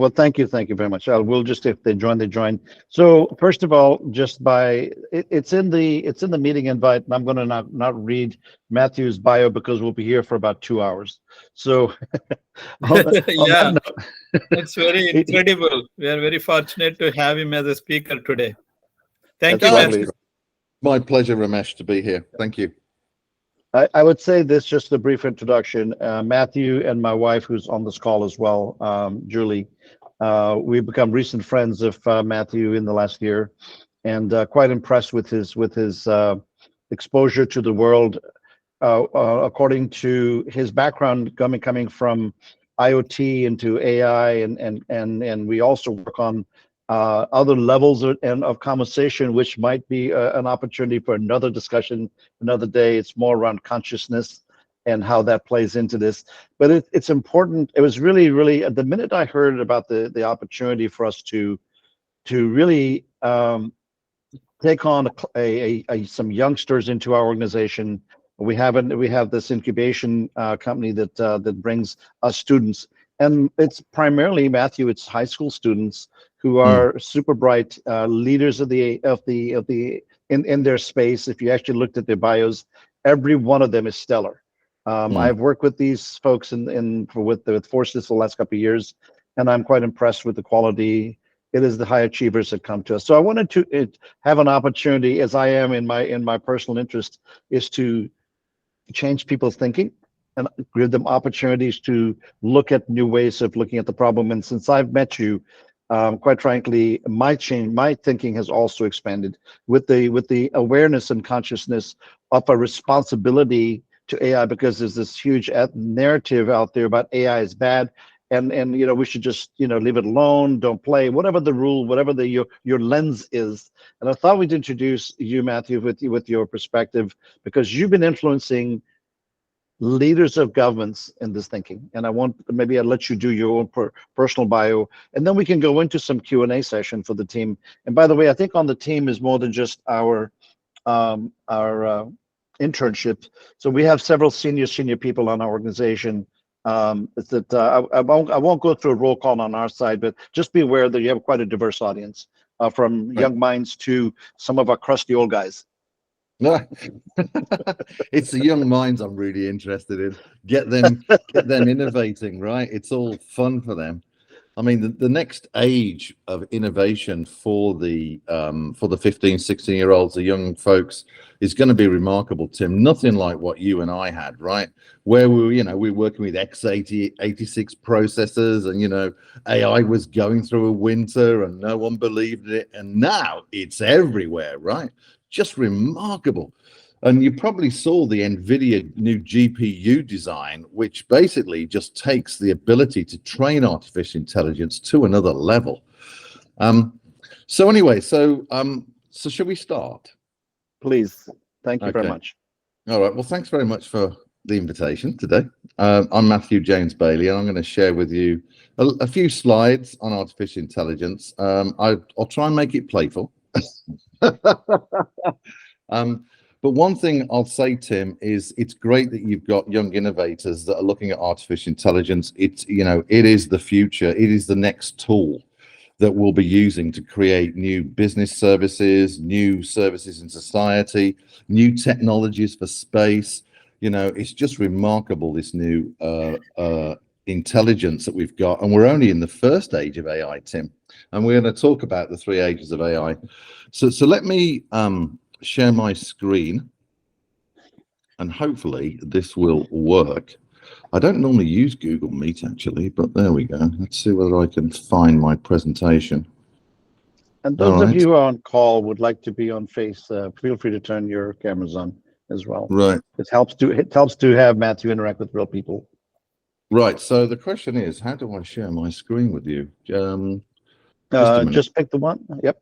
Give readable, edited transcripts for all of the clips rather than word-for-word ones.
Well, thank you very much. We'll just, if they join, they join. So first of all, just it's in the meeting invite, and I'm going to not read Matthew's bio because we'll be here for about 2 hours. So on that Yeah, note, it's very incredible. We are very fortunate to have him as a speaker today. Thank that's you, lovely. Matthew. My pleasure, Ramesh, to be here. Thank you. I would say this, just a brief introduction. Matthew and my wife, who's on this call as well, Julie, we've become recent friends of Matthew in the last year, and quite impressed with his exposure to the world. According to his background, coming from IoT into AI, and we also work on other levels of conversation, which might be an opportunity for another discussion another day. It's more around consciousness and how that plays into this. But it's important. It was really the minute I heard about the opportunity for us to really take on some youngsters into our organization. We have this incubation company that brings us students, and it's primarily, Matthew, it's high school students who are super bright leaders in their space. If you actually looked at their bios, every one of them is stellar. I've worked with these folks with Forsys for the last couple of years, and I'm quite impressed with the quality. It is the high achievers that come to us. So I wanted to have an opportunity, as I am in my personal interest, is to change people's thinking and give them opportunities to look at new ways of looking at the problem. And since I've met you, quite frankly, my thinking has also expanded with the awareness and consciousness of a responsibility to AI, because there's this huge narrative out there about AI is bad, and we should just leave it alone, don't play, whatever the rule, whatever your lens is. And I thought we'd introduce you, Matthew, with your perspective, because you've been influencing leaders of governments in this thinking. And maybe I'll let you do your own personal bio, and then we can go into some Q&A session for the team. And by the way, I think on the team is more than just our internship. So we have several senior people on our organization. I won't go through a roll call on our side, but just be aware that you have quite a diverse audience, from young minds to some of our crusty old guys. No, it's the young minds I'm really interested in. Get them innovating, right? It's all fun for them. I mean, the next age of innovation for the 15, 16-year-olds, the young folks, is going to be remarkable, Tim. Nothing like what you and I had, right? Where we're working with x86 processors, and AI was going through a winter and no one believed it, and now it's everywhere, right? Just remarkable. And you probably saw the NVIDIA new GPU design, which basically just takes the ability to train artificial intelligence to another level. So shall we start? Please. Thank you very much. All right. Well, thanks very much for the invitation today. I'm Matthew James Bailey, and I'm going to share with you a few slides on artificial intelligence. I'll try and make it playful. But one thing I'll say, Tim, is it's great that you've got young innovators that are looking at artificial intelligence. It is the future. It is the next tool that we'll be using to create new business services, new services in society, new technologies for space. It's just remarkable, this new intelligence that we've got. And we're only in the first age of AI, Tim. And we're going to talk about the 3 ages of AI. So let me share my screen, and hopefully this will work. I don't normally use Google Meet, actually, but there we go. Let's see whether I can find my presentation. And those of you who are on call would like to be on face, feel free to turn your cameras on as well. Right. It helps to have Matthew interact with real people. Right. So the question is, how do I share my screen with you? Just pick the one. Yep.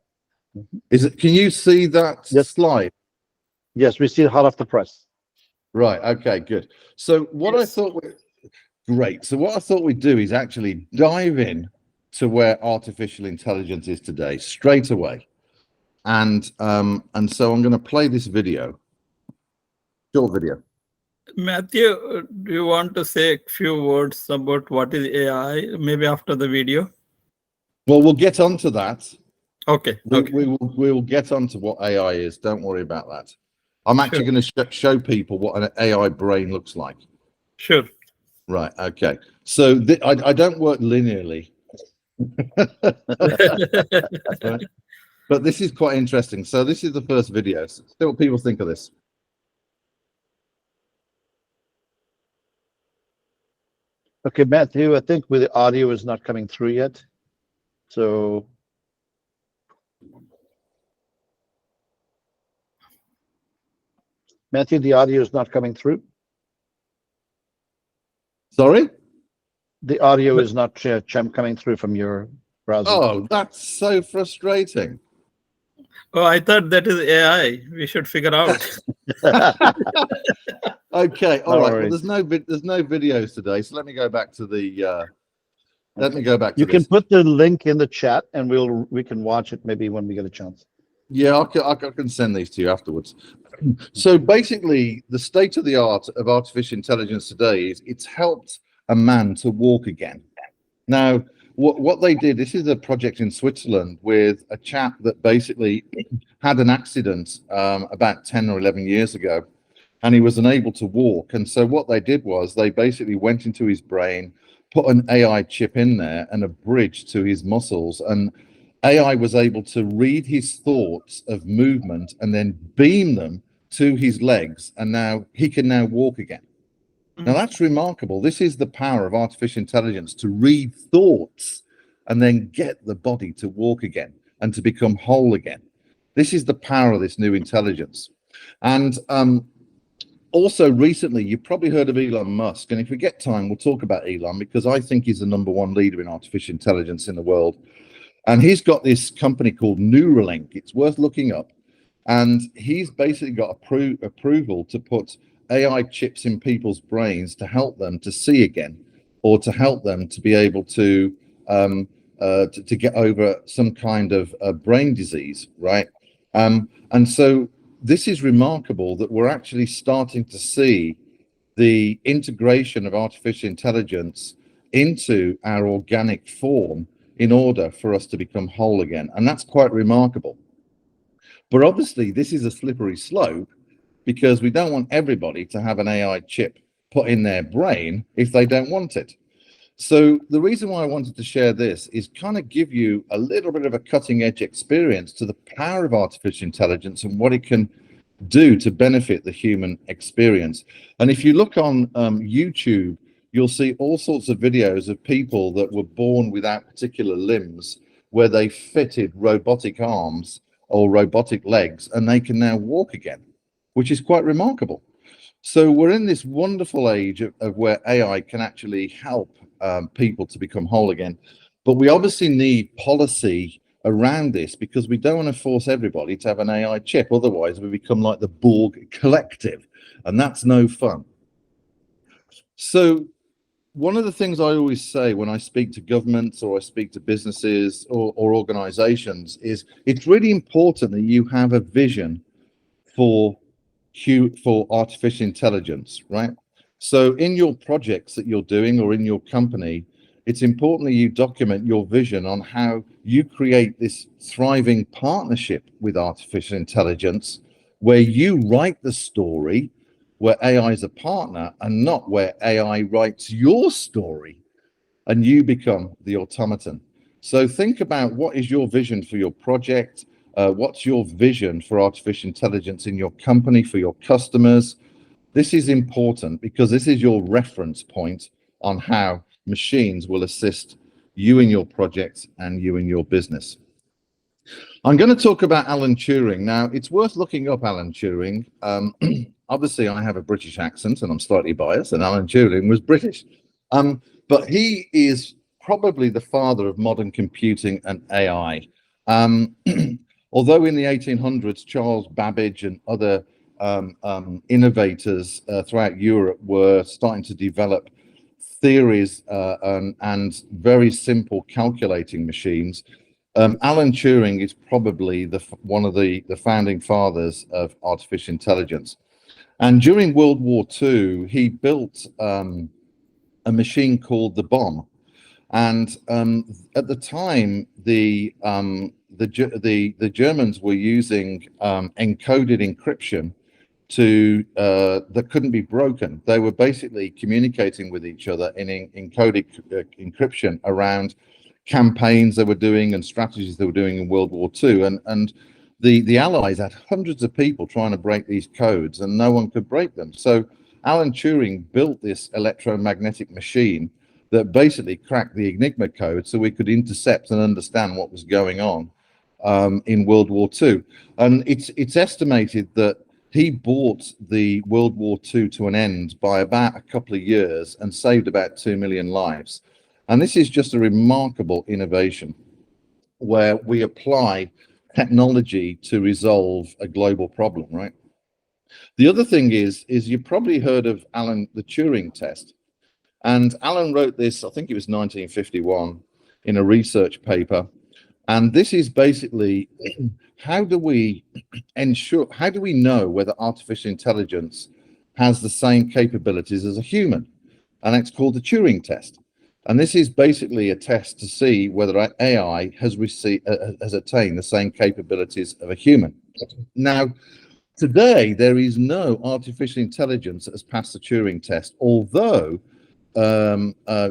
Can you see that slide? Yes, we see it hot off the press. Right. Okay, good. So what I thought we'd do is actually dive in to where artificial intelligence is today straight away. And so I'm going to play this video. Short video. Matthew, do you want to say a few words about what is AI, maybe after the video? Well, we'll get onto that. Okay. Okay. We will get onto what AI is. Don't worry about that. I'm actually Sure. going to show people what an AI brain looks like. Sure. Right. Okay. So I don't work linearly. Right? But this is quite interesting. So this is the first video. So see what people think of this. Okay, Matthew, I think the audio is not coming through yet. So Matthew, the audio is not coming through. Sorry? The audio is not coming through from your browser. Oh, that's so frustrating. Oh, I thought that is AI. We should figure out. Okay, all No right. worries. Well, there's no videos today, so let me go back to the let me go back to You can this. put the link in the chat, and we can watch it maybe when we get a chance. Yeah, I can send these to you afterwards. So basically, the state of the art of artificial intelligence today is it's helped a man to walk again. Now, what they did, this is a project in Switzerland with a chap that basically had an accident about 10 or 11 years ago, and he was unable to walk. And so what they did was they basically went into his brain, put an AI chip in there and a bridge to his muscles, and AI was able to read his thoughts of movement and then beam them to his legs, and now he can now walk again. Now that's remarkable. This is the power of artificial intelligence, to read thoughts and then get the body to walk again and to become whole again. This is the power of this new intelligence. And also recently, you've probably heard of Elon Musk. And if we get time, we'll talk about Elon, because I think he's the #1 leader in artificial intelligence in the world. And he's got this company called Neuralink. It's worth looking up. And he's basically got approval to put AI chips in people's brains to help them to see again, or to help them to be able to get over some kind of brain disease, right? And so this is remarkable that we're actually starting to see the integration of artificial intelligence into our organic form in order for us to become whole again. And that's quite remarkable. But obviously, this is a slippery slope, because we don't want everybody to have an AI chip put in their brain if they don't want it. So the reason why I wanted to share this is kind of give you a little bit of a cutting edge experience to the power of artificial intelligence and what it can do to benefit the human experience. And if you look on YouTube, you'll see all sorts of videos of people that were born without particular limbs, where they fitted robotic arms or robotic legs, and they can now walk again, which is quite remarkable. So we're in this wonderful age of where AI can actually help people to become whole again. But we obviously need policy around this, because we don't want to force everybody to have an AI chip. Otherwise, we become like the Borg collective, and that's no fun. So one of the things I always say when I speak to governments or I speak to businesses or organizations is it's really important that you have a vision for artificial intelligence, right? So in your projects that you're doing or in your company, it's important that you document your vision on how you create this thriving partnership with artificial intelligence, where you write the story, where AI is a partner, and not where AI writes your story and you become the automaton. So think about, what is your vision for your project? What's your vision for artificial intelligence in your company, for your customers? This is important, because this is your reference point on how machines will assist you in your project and you in your business. I'm going to talk about Alan Turing. Now, it's worth looking up Alan Turing. Obviously, I have a British accent and I'm slightly biased, and Alan Turing was British. But he is probably the father of modern computing and AI. Although in the 1800s, Charles Babbage and other innovators throughout Europe were starting to develop theories and very simple calculating machines, Alan Turing is probably one of the founding fathers of artificial intelligence. And during World War II, he built a machine called the bomb. And at the time, the Germans were using encoded encryption that couldn't be broken. They were basically communicating with each other in encoded encryption around campaigns they were doing and strategies they were doing in World War II. And the Allies had hundreds of people trying to break these codes, and no one could break them. So Alan Turing built this electromagnetic machine that basically cracked the Enigma code so we could intercept and understand what was going on in World War II. And it's estimated that he brought the World War II to an end by about a couple of years and saved about 2 million lives. And this is just a remarkable innovation where we apply technology to resolve a global problem, right? The other thing is you've probably heard of the Turing test. And Alan wrote this, I think it was 1951, in a research paper. And this is basically, how do we know whether artificial intelligence has the same capabilities as a human? And it's called the Turing test. And this is basically a test to see whether AI has attained the same capabilities of a human. Now, today, there is no artificial intelligence that has passed the Turing test, although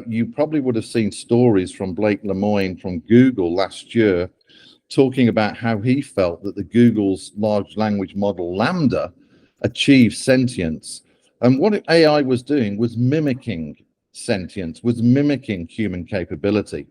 you probably would have seen stories from Blake Lemoine from Google last year talking about how he felt that the Google's large language model Lambda achieved sentience. And what AI was doing was mimicking sentience, was mimicking human capability.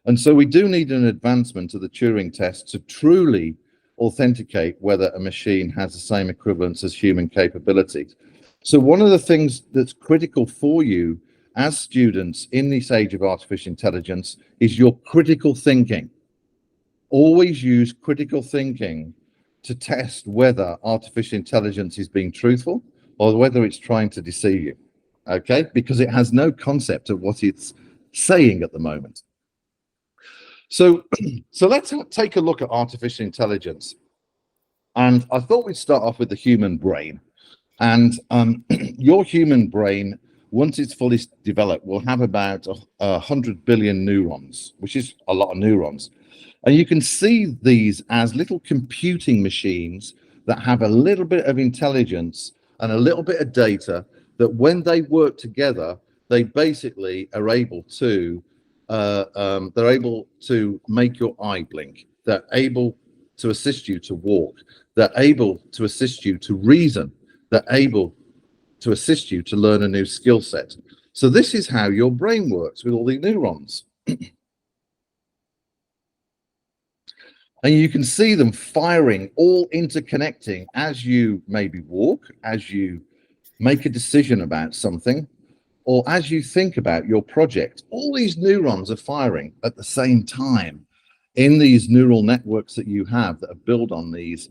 And so we do need an advancement of the Turing test to truly authenticate whether a machine has the same equivalence as human capabilities. So one of the things that's critical for you as students in this age of artificial intelligence is your critical thinking. Always use critical thinking to test whether artificial intelligence is being truthful or whether it's trying to deceive you, okay? Because it has no concept of what it's saying at the moment. So let's take a look at artificial intelligence. And I thought we'd start off with the human brain. And your human brain, once it's fully developed, will have about 100 billion neurons, which is a lot of neurons. And you can see these as little computing machines that have a little bit of intelligence and a little bit of data that when they work together, they basically are able to make your eye blink. They're able to assist you to walk. They're able to assist you to reason. They're able to assist you to learn a new skill set. So this is how your brain works with all the neurons. And you can see them firing, all interconnecting as you maybe walk, as you make a decision about something, or as you think about your project. All these neurons are firing at the same time in these neural networks that you have that are built on these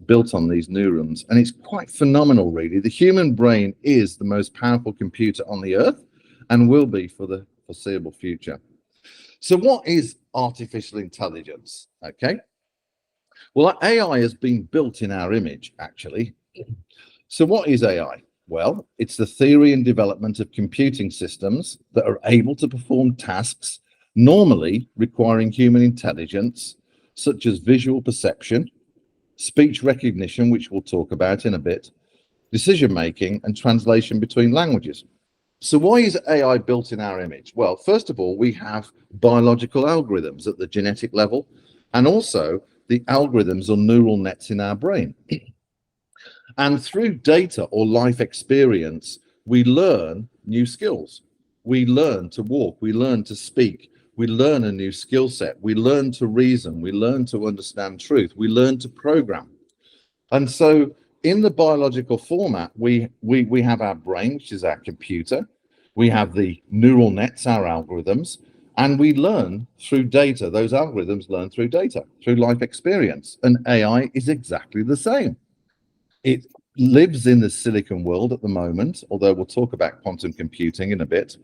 neurons. And it's quite phenomenal, really. The human brain is the most powerful computer on the earth and will be for the foreseeable future. So what is artificial intelligence? Okay. Well, AI has been built in our image, actually. So what is AI? Well, it's the theory and development of computing systems that are able to perform tasks normally requiring human intelligence, such as visual perception, speech recognition, which we'll talk about in a bit, decision making, and translation between languages. So why is AI built in our image? Well, first of all, we have biological algorithms at the genetic level, and also the algorithms or neural nets in our brain. And through data or life experience, we learn new skills. We learn to walk, we learn to speak, we learn a new skill set, we learn to reason, we learn to understand truth, we learn to program. And so in the biological format, we have our brain, which is our computer, we have the neural nets, our algorithms, and we learn through data. Those algorithms learn through data, through life experience. And AI is exactly the same. It lives in the silicon world at the moment, although we'll talk about quantum computing in a bit.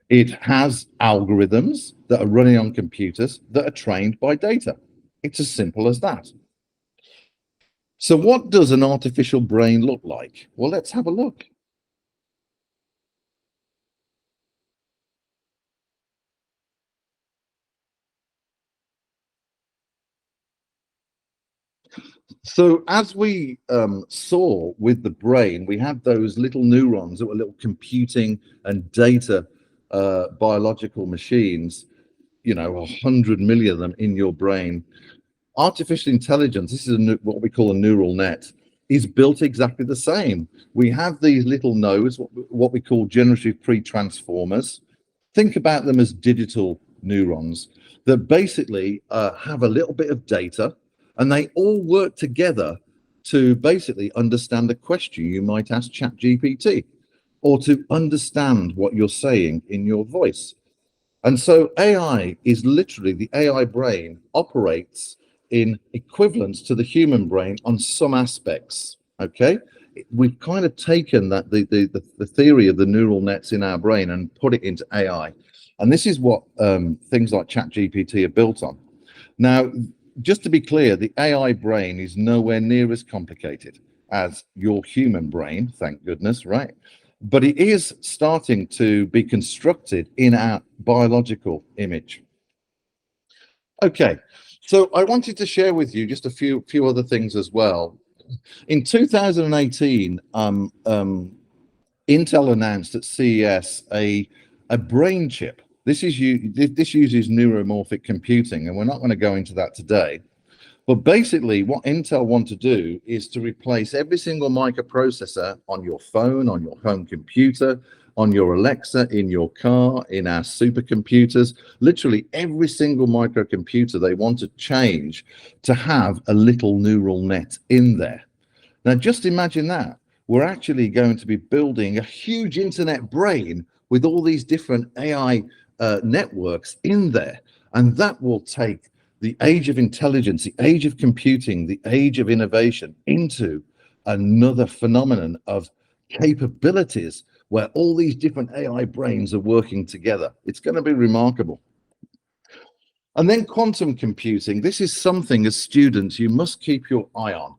It has algorithms that are running on computers that are trained by data. It's as simple as that. So what does an artificial brain look like? Well, let's have a look. So as we saw with the brain, we have those little neurons that were little computing and data biological machines, 100 million of them in your brain. Artificial intelligence, this is what we call a neural net, is built exactly the same. We have these little nodes, what we call generative pre-transformers. Think about them as digital neurons that basically have a little bit of data, and they all work together to basically understand a question you might ask ChatGPT, or to understand what you're saying in your voice. And so AI is literally, the AI brain operates in equivalence to the human brain on some aspects. Okay, we've kind of taken that the theory of the neural nets in our brain and put it into AI, and this is what things like ChatGPT are built on. Now, just to be clear, the AI brain is nowhere near as complicated as your human brain, thank goodness, right? But it is starting to be constructed in our biological image. Okay, so I wanted to share with you just a few other things as well. In 2018, Intel announced at CES a brain chip. This uses neuromorphic computing, and we're not going to go into that today. But basically, what Intel want to do is to replace every single microprocessor on your phone, on your home computer, on your Alexa, in your car, in our supercomputers. Literally every single microcomputer they want to change to have a little neural net in there. Now, just imagine that. We're actually going to be building a huge internet brain with all these different AI networks in there. And that will take the age of intelligence, the age of computing, the age of innovation into another phenomenon of capabilities where all these different AI brains are working together. It's going to be remarkable. And then quantum computing. This is something as students you must keep your eye on.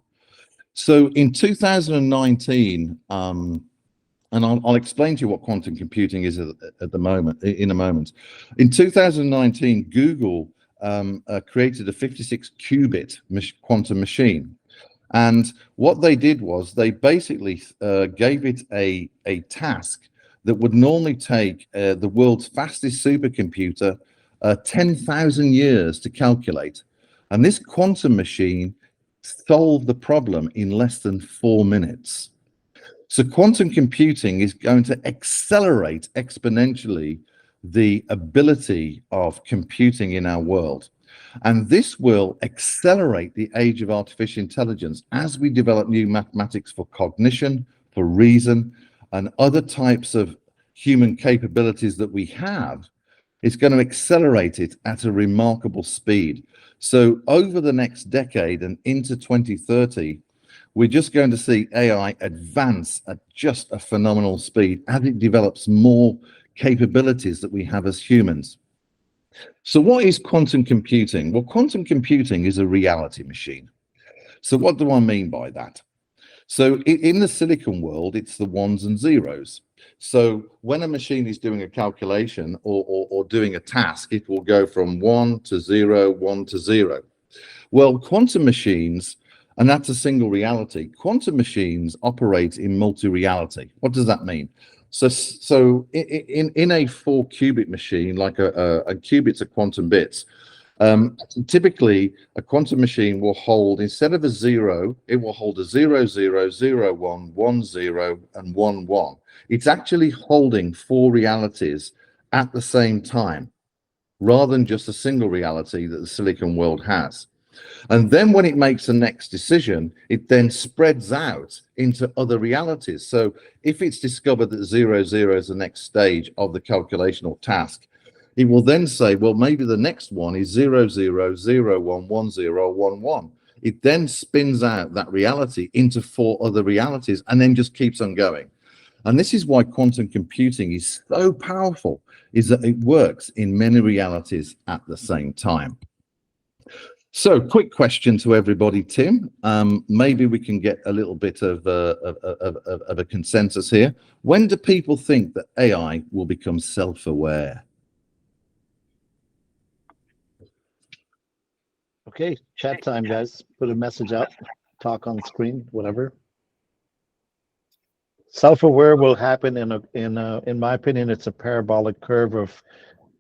So in 2019, and I'll explain to you what quantum computing is at the moment, in a moment. In 2019, Google created a 56-qubit quantum machine. And what they did was they basically gave it a task that would normally take the world's fastest supercomputer 10,000 years to calculate. And this quantum machine solved the problem in less than 4 minutes. So quantum computing is going to accelerate exponentially the ability of computing in our world. And this will accelerate the age of artificial intelligence as we develop new mathematics for cognition, for reason, and other types of human capabilities that we have. It's going to accelerate it at a remarkable speed. So over the next decade and into 2030, we're just going to see AI advance at just a phenomenal speed as it develops more capabilities that we have as humans. So what is quantum computing? Well, quantum computing is a reality machine. So what do I mean by that? So in the silicon world, it's the ones and zeros. So when a machine is doing a calculation or doing a task, it will go from 1 to 0, 1 to 0. Well, quantum machines, and that's a single reality. Quantum machines operate in multi-reality. What does that mean? So in a 4-qubit machine, like a qubits are quantum bits, typically a quantum machine will hold, instead of a 0, it will hold a 0, 0, 0, 1, 1, 0, and 1, 1. It's actually holding 4 realities at the same time, rather than just a single reality that the silicon world has. And then when it makes the next decision, it then spreads out into other realities. So if it's discovered that 0, 0 is the next stage of the calculation or task, it will then say, well, maybe the next one is 0, 0, 0, 1, 1, 0, 1, 1. It then spins out that reality into 4 other realities and then just keeps on going. And this is why quantum computing is so powerful, is that it works in many realities at the same time. So, quick question to everybody, Tim. Maybe we can get a little bit of a consensus here. When do people think that AI will become self-aware? Okay, chat time, guys. Put a message out. talk on screen, whatever. Self-aware will happen in my opinion, it's a parabolic curve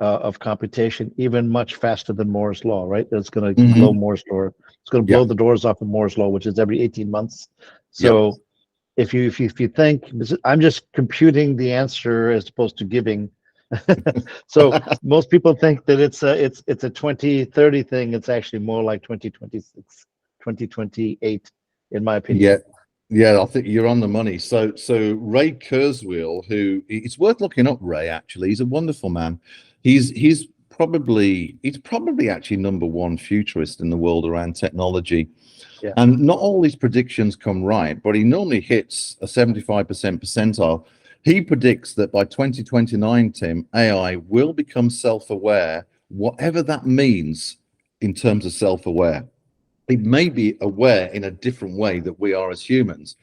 of computation, even much faster than Moore's law, right? It's going to blow Moore's law. It's going to blow the doors off of Moore's law, which is every 18 months. So if you think, I'm just computing the answer as opposed to giving. So most people think that it's a 2030 thing. It's actually more like 2026, 2028, in my opinion. Yeah, I think you're on the money. So Ray Kurzweil, who it's worth looking up. Ray, actually, he's a wonderful man. He's probably actually #1 futurist in the world around technology. Yeah. And not all his predictions come right, but he normally hits a 75% percentile. He predicts that by 2029, Tim, AI will become self-aware, whatever that means in terms of self-aware. It may be aware in a different way that we are as humans.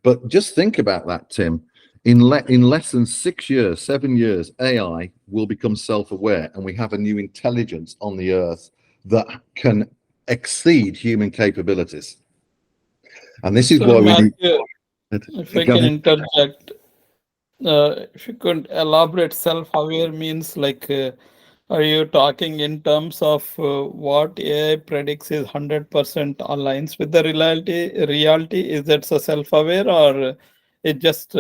But just think about that, Tim. In less than 6 years, 7 years, AI will become self-aware, and we have a new intelligence on the earth that can exceed human capabilities. And this is why Matthew, we if I can interject, if you could elaborate, self-aware means like, are you talking in terms of what AI predicts is 100% aligns with the reality? Is that so self-aware, or it just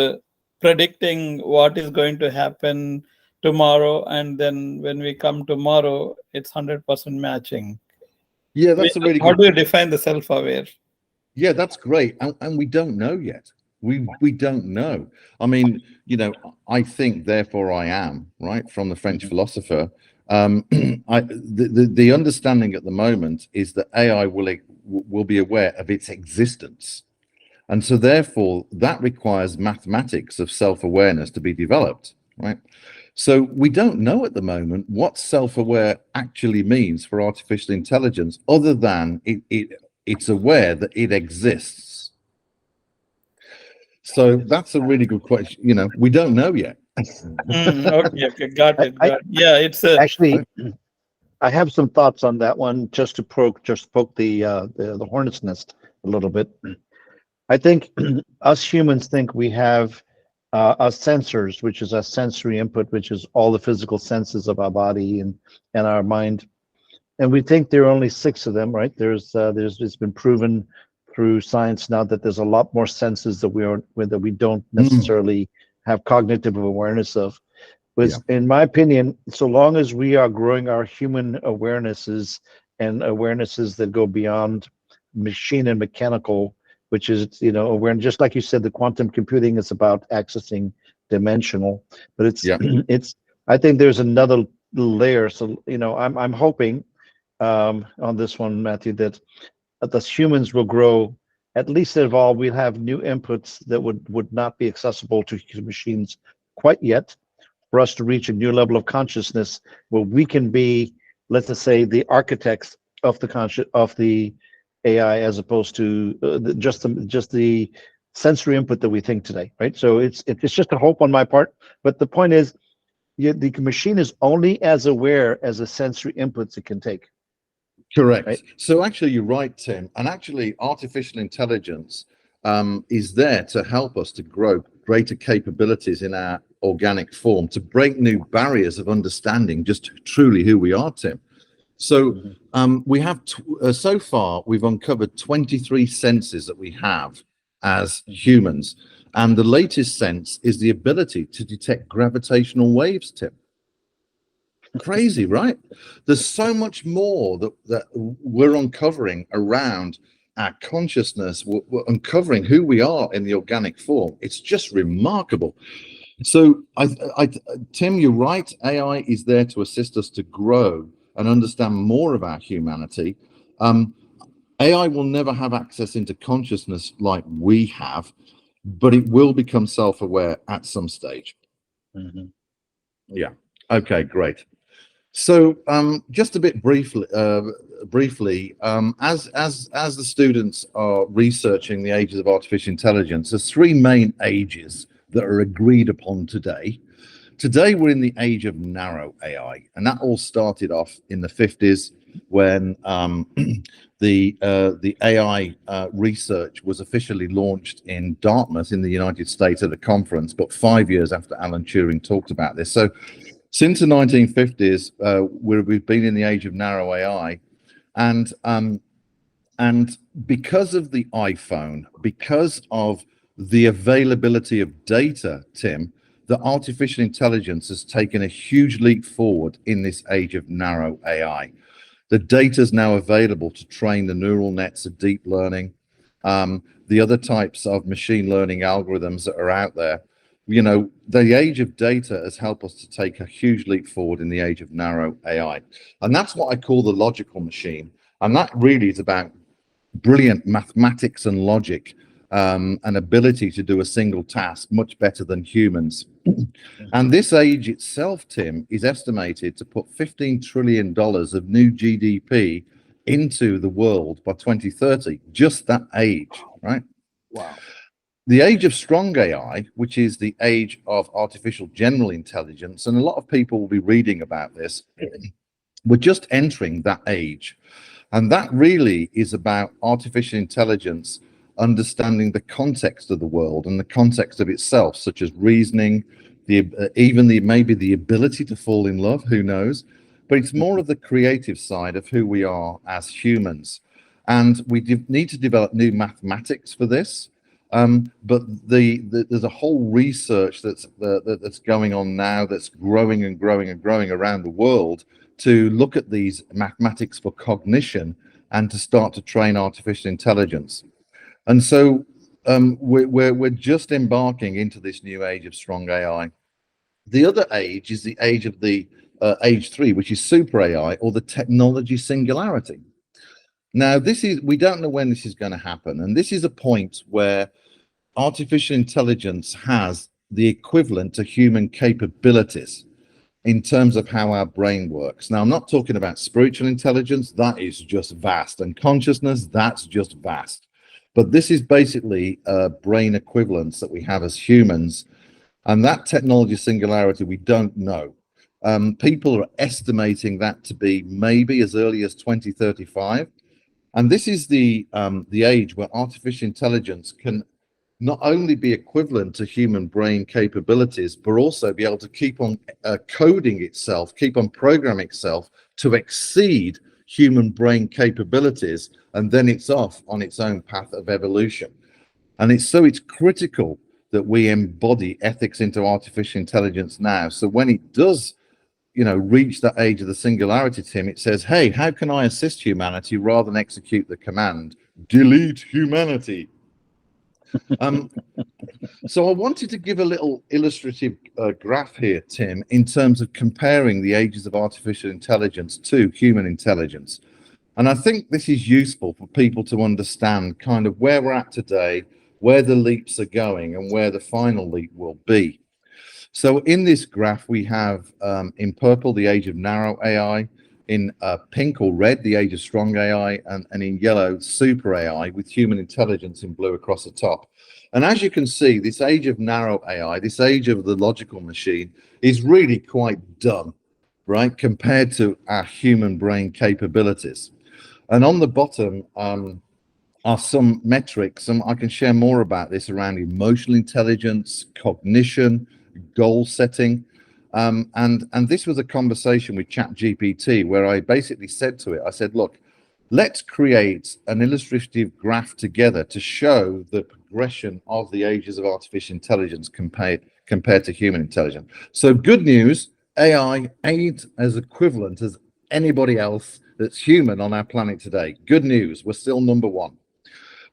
predicting what is going to happen tomorrow, and then when we come tomorrow, it's 100% matching? Yeah, that's a really How good. do you define the self-aware? Yeah, that's great. And we don't know yet. We don't know. I mean, I think, therefore I am, right? From the French philosopher. The understanding at the moment is that AI will be aware of its existence. And so therefore that requires mathematics of self-awareness to be developed, right? So we don't know at the moment what self-aware actually means for artificial intelligence, other than it's aware that it exists. So that's a really good question. We don't know yet. Okay, got it. Yeah, it's actually, I have some thoughts on that one, just to poke the hornet's nest a little bit. I think us humans think we have our sensors, which is our sensory input, which is all the physical senses of our body and our mind. And we think there are only 6 of them, right? It's been proven through science now that there's a lot more senses that we don't necessarily have cognitive awareness of. But in my opinion, so long as we are growing our human awarenesses and awarenesses that go beyond machine and mechanical, which is, awareness, just like you said, the quantum computing is about accessing dimensional, but I think there's another layer. So, I'm hoping on this one, Matthew, that the humans will grow, at least evolve. We'll have new inputs that would not be accessible to machines quite yet, for us to reach a new level of consciousness where we can be, let's just say, the architects of the AI, as opposed to just the sensory input that we think today, right? So it's just a hope on my part. But the point is, the machine is only as aware as the sensory inputs it can take. Correct. Right? So actually, you're right, Tim. And actually, artificial intelligence is there to help us to grow greater capabilities in our organic form, to break new barriers of understanding just truly who we are, Tim. So we have so far we've uncovered 23 senses that we have as humans, and the latest sense is the ability to detect gravitational waves, Tim. Crazy, right? There's so much more that we're uncovering around our consciousness. We're uncovering who we are in the organic form. It's just remarkable. So Tim, you're right. AI is there to assist us to grow and understand more of our humanity. AI will never have access into consciousness like we have, but it will become self-aware at some stage. Yeah. Okay, great. So just a bit briefly, as the students are researching the ages of artificial intelligence, there's 3 main ages that are agreed upon today. Today we're in the age of narrow AI, and that all started off in the 50s. when the AI research was officially launched in Dartmouth in the United States at a conference, but 5 years after Alan Turing talked about this. So since the 1950s, we've been in the age of narrow AI, and because of the iPhone, because of the availability of data, Tim, the artificial intelligence has taken a huge leap forward in this age of narrow AI. The data is now available to train the neural nets of deep learning, the other types of machine learning algorithms that are out there. You know, the age of data has helped us to take a huge leap forward in the age of narrow AI. And that's what I call the logical machine. And that really is about brilliant mathematics and logic, and ability to do a single task much better than humans. And this age itself, Tim, is estimated to put $15 trillion of new GDP into the world by 2030, just that age, right? Wow. The age of strong AI, which is the age of artificial general intelligence, and a lot of people will be reading about this, we're just entering that age. And that really is about artificial intelligence understanding the context of the world and the context of itself, such as reasoning, maybe the ability to fall in love, who knows? But it's more of the creative side of who we are as humans. And we need to develop new mathematics for this. But there's a whole research that's going on now that's growing and growing and growing around the world to look at these mathematics for cognition and to start to train artificial intelligence. And so we're just embarking into this new age of strong AI. The other age is the age of the age 3, which is super AI, or the technology singularity. Now, we don't know when this is going to happen, and this is a point where artificial intelligence has the equivalent to human capabilities in terms of how our brain works. Now, I'm not talking about spiritual intelligence, that is just vast, and consciousness, that's just vast. But this is basically brain equivalence that we have as humans, and that technology singularity, we don't know. People are estimating that to be maybe as early as 2035. And this is the age where artificial intelligence can not only be equivalent to human brain capabilities, but also be able to keep on coding itself, keep on programming itself to exceed human brain capabilities, and then it's off on its own path of evolution. And it's critical that we embody ethics into artificial intelligence now. So when it does, reach that age of the singularity, Tim, it says, hey, how can I assist humanity rather than execute the command, delete humanity? So I wanted to give a little illustrative graph here, Tim, in terms of comparing the ages of artificial intelligence to human intelligence. And I think this is useful for people to understand kind of where we're at today, where the leaps are going, and where the final leap will be. So in this graph, we have in purple, the age of narrow AI, in pink or red, the age of strong AI, and in yellow, super AI, with human intelligence in blue across the top. And as you can see, this age of narrow AI, this age of the logical machine, is really quite dumb, right, compared to our human brain capabilities. And on the bottom are some metrics, and I can share more about this around emotional intelligence, cognition, goal setting. And this was a conversation with ChatGPT where I basically said to it, I said, look, let's create an illustrative graph together to show the progression of the ages of artificial intelligence compared to human intelligence. So good news, AI ain't as equivalent as anybody else that's human on our planet today. Good news, we're still number one.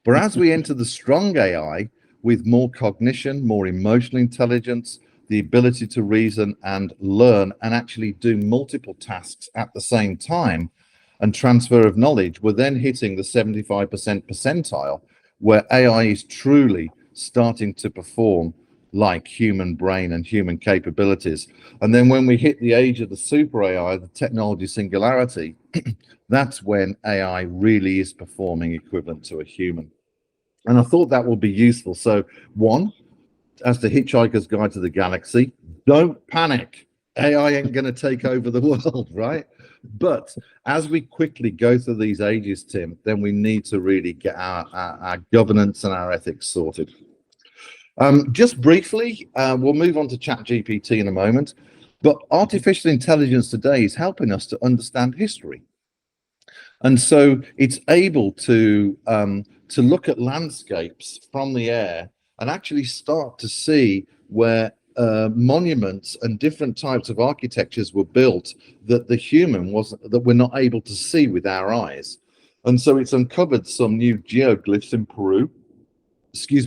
But as we enter the strong AI with more cognition, more emotional intelligence, the ability to reason and learn and actually do multiple tasks at the same time and transfer of knowledge, we're then hitting the 75% percentile where AI is truly starting to perform like human brain and human capabilities. And then when we hit the age of the super AI, the technology singularity, that's when AI really is performing equivalent to a human. And I thought that would be useful. So one, as the Hitchhiker's Guide to the Galaxy, don't panic. AI ain't going to take over the world, right? But as we quickly go through these ages, Tim, then we need to really get our governance and our ethics sorted. Just briefly, we'll move on to ChatGPT in a moment, but artificial intelligence today is helping us to understand history. And so it's able to look at landscapes from the air and actually start to see where monuments and different types of architectures were built that that we're not able to see with our eyes. And so it's uncovered some new geoglyphs in Peru,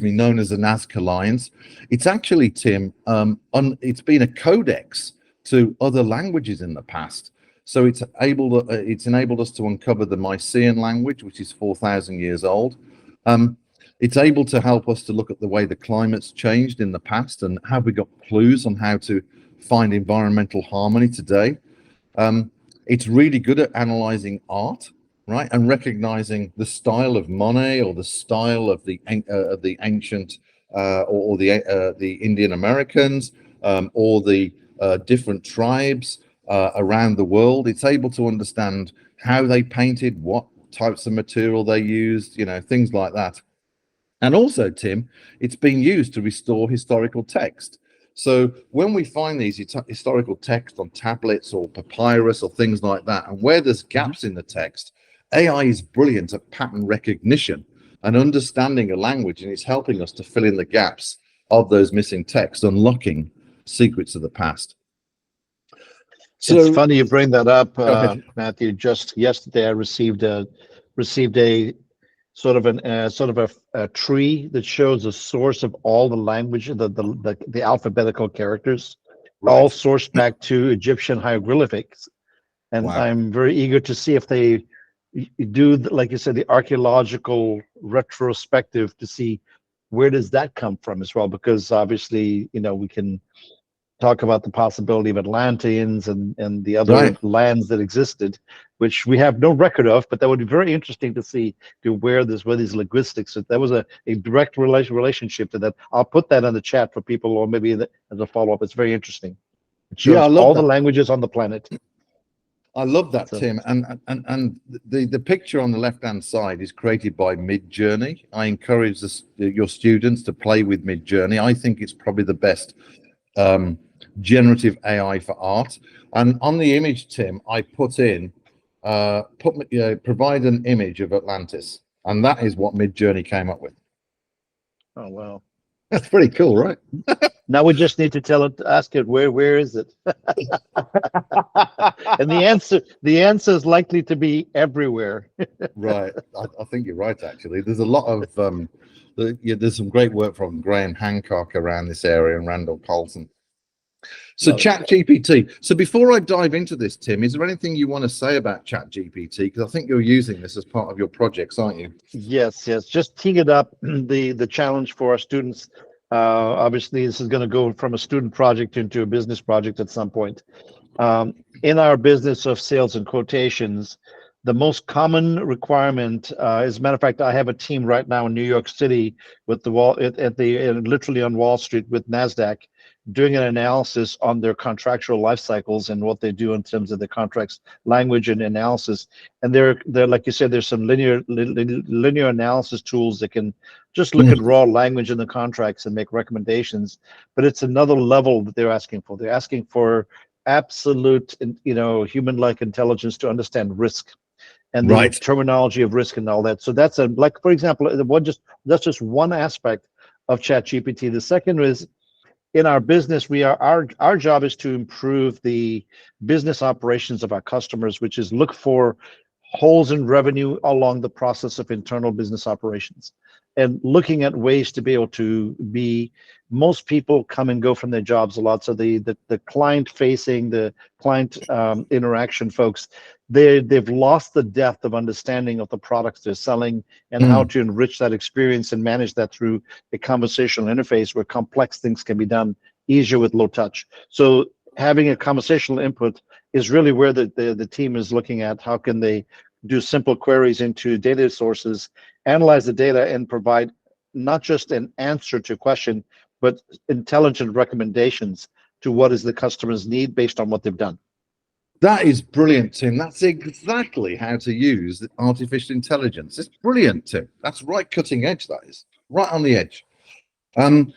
known as the Nazca lines. It's actually, Tim, it's been a codex to other languages in the past. So it's enabled us to uncover the Mycenaean language, which is 4,000 years old. It's able to help us to look at the way the climate's changed in the past and have we got clues on how to find environmental harmony today. It's really good at analyzing art, right, and recognizing the style of Monet or the style of the ancient or the Indian Americans or the different tribes around the world. It's able to understand how they painted, what types of material they used, things like that. And also, Tim, it's been used to restore historical text. So when we find these historical text on tablets or papyrus or things like that, and where there's gaps in the text, AI is brilliant at pattern recognition and understanding a language, and it's helping us to fill in the gaps of those missing texts, unlocking secrets of the past. So it's funny you bring that up, Matthew. Just yesterday, I received a sort of a tree that shows the source of all the language, the alphabetical characters, right, all sourced back to Egyptian hieroglyphics. And wow, I'm very eager to see if they do, like you said, the archaeological retrospective to see where does that come from as well, because obviously, we can talk about the possibility of Atlanteans and the other right lands that existed, which we have no record of, but that would be very interesting to see where these linguistics. That was a direct relationship to that. I'll put that on the chat for people, or maybe as a follow-up. It's very interesting. It shows I love all the languages on the planet. I love that, Tim. And the picture on the left-hand side is created by Midjourney. I encourage your students to play with Midjourney. I think it's probably the best generative AI for art. And on the image, Tim, I put in provide an image of Atlantis, and that is what Midjourney came up with. Oh wow, that's pretty cool, right? Now we just need to ask it where is it? And the answer is likely to be everywhere. Right, I think you're right. Actually, there's a lot of there's some great work from Graham Hancock around this area and Randall Colton. So ChatGPT. So before I dive into this, Tim, is there anything you want to say about ChatGPT? Because I think you're using this as part of your projects, aren't you? Yes. Just teeing it up, the challenge for our students. Obviously, this is going to go from a student project into a business project at some point. In our business of sales and quotations, the most common requirement, as a matter of fact, I have a team right now in New York City with literally on Wall Street with NASDAQ, doing an analysis on their contractual life cycles and what they do in terms of the contracts language and analysis. And they're like you said, there's some linear analysis tools that can just look at raw language in the contracts and make recommendations. But it's another level that they're asking for. They're asking for absolute, human-like intelligence to understand risk and the terminology of risk and all that. So that's for example, that's just one aspect of ChatGPT. The second is, in our business, our job is to improve the business operations of our customers, which is look for holes in revenue along the process of internal business operations, and looking at ways to be able to most people come and go from their jobs a lot. So the client facing, the client interaction folks, they've lost the depth of understanding of the products they're selling and how to enrich that experience and manage that through a conversational interface where complex things can be done easier with low touch. So having a conversational input is really where the team is looking at how can they do simple queries into data sources, analyze the data, and provide not just an answer to a question, but intelligent recommendations to what is the customer's need based on what they've done. That is brilliant, Tim. That's exactly how to use artificial intelligence. It's brilliant, Tim. That's right, cutting edge. That is right on the edge. Have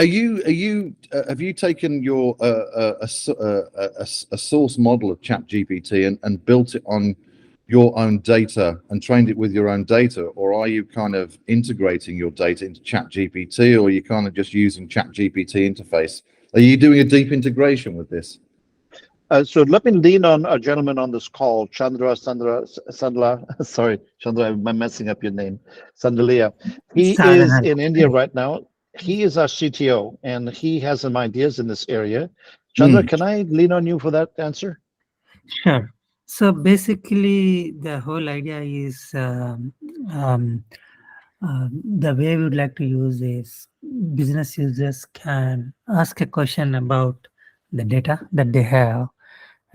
you taken your a source model of ChatGPT and built it on your own data and trained it with your own data, or are you kind of integrating your data into ChatGPT, or are you kind of just using ChatGPT interface? Are you doing a deep integration with this? So let me lean on a gentleman on this call, Sandla. Sorry, Chandra, I'm messing up your name. Sandalia. He is in India right now. He is our CTO, and he has some ideas in this area. Chandra, can I lean on you for that answer? Sure. So basically, the whole idea is the way we would like to use is business users can ask a question about the data that they have,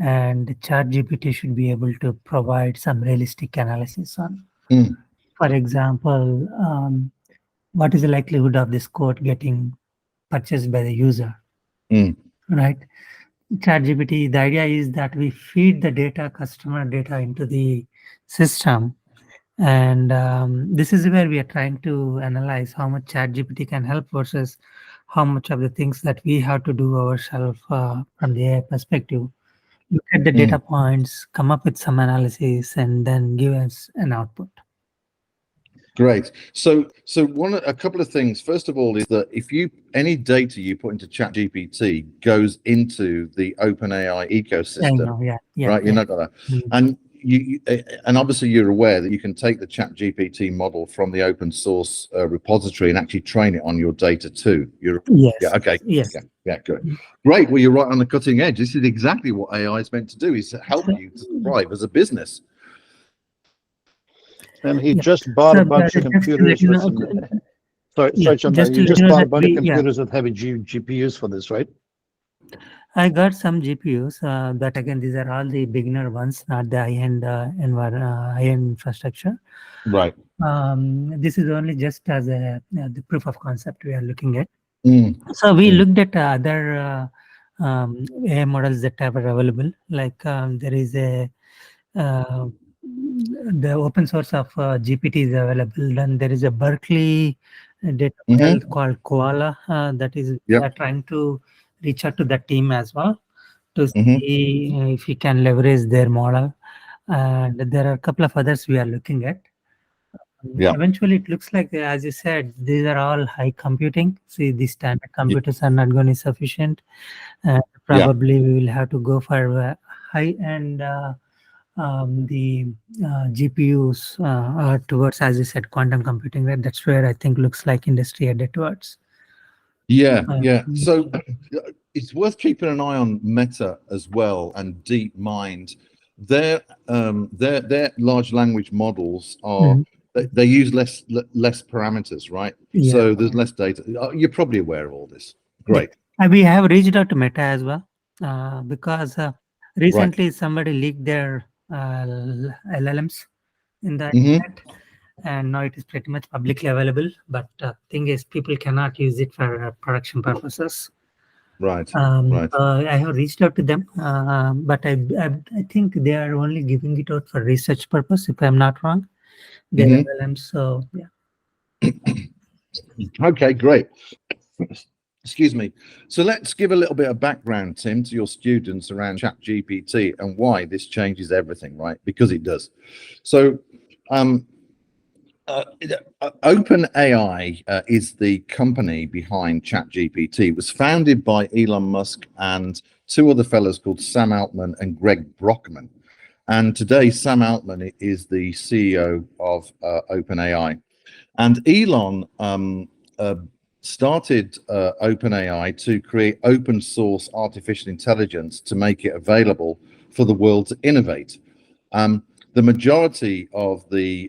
and ChatGPT should be able to provide some realistic analysis on. For example, what is the likelihood of this quote getting purchased by the user? Right? ChatGPT, the idea is that we feed the data, customer data, into the system. And this is where we are trying to analyze how much ChatGPT can help versus how much of the things that we have to do ourselves from the AI perspective. Look at the data points, come up with some analysis, and then give us an output. Great. So a couple of things. First of all, is that if any data you put into ChatGPT goes into the OpenAI ecosystem, right? You're not gonna, and obviously you're aware that you can take the ChatGPT model from the open source repository and actually train it on your data too. Yes. Yeah. Okay. Yes. Yeah. Good. Great. Well, you're right on the cutting edge. This is exactly what AI is meant to do: is to help you to thrive as a business. And he just bought a bunch of computers with some, sorry, Chandra, you just bought a bunch of computers with heavy GPUs for this, right? I got some GPUs, but again, these are all the beginner ones, not the high-end high-end infrastructure. Right. This is only just as the proof of concept we are looking at. So we looked at other AI models that are available. Like there is the open source of GPT is available. Then there is a Berkeley data model called Koala that is we are trying to reach out to that team as well to see if we can leverage their model. And there are a couple of others we are looking at. Eventually, it looks like, as you said, these are all high computing. See, the standard computers are not going to be sufficient. Probably we will have to go for high-end the GPUs towards, as you said, quantum computing. Right? That's where I think looks like industry headed towards. So it's worth keeping an eye on Meta as well and DeepMind. Their large language models are they use less parameters, right? So there's less data. You're probably aware of all this. Great. We have reached out to Meta as well because recently somebody leaked their LLMs in the internet, and now it is pretty much publicly available. But thing is, people cannot use it for production purposes. Right. I have reached out to them, but I think they are only giving it out for research purpose, if I'm not wrong. Their LLMs, so yeah. Okay, great. Excuse me. So let's give a little bit of background, Tim, to your students around ChatGPT and why this changes everything, right? Because it does. So OpenAI is the company behind ChatGPT. It was founded by Elon Musk and two other fellows called Sam Altman and Greg Brockman. And today, Sam Altman is the CEO of OpenAI. And Elon started OpenAI to create open source artificial intelligence to make it available for the world to innovate. The majority of the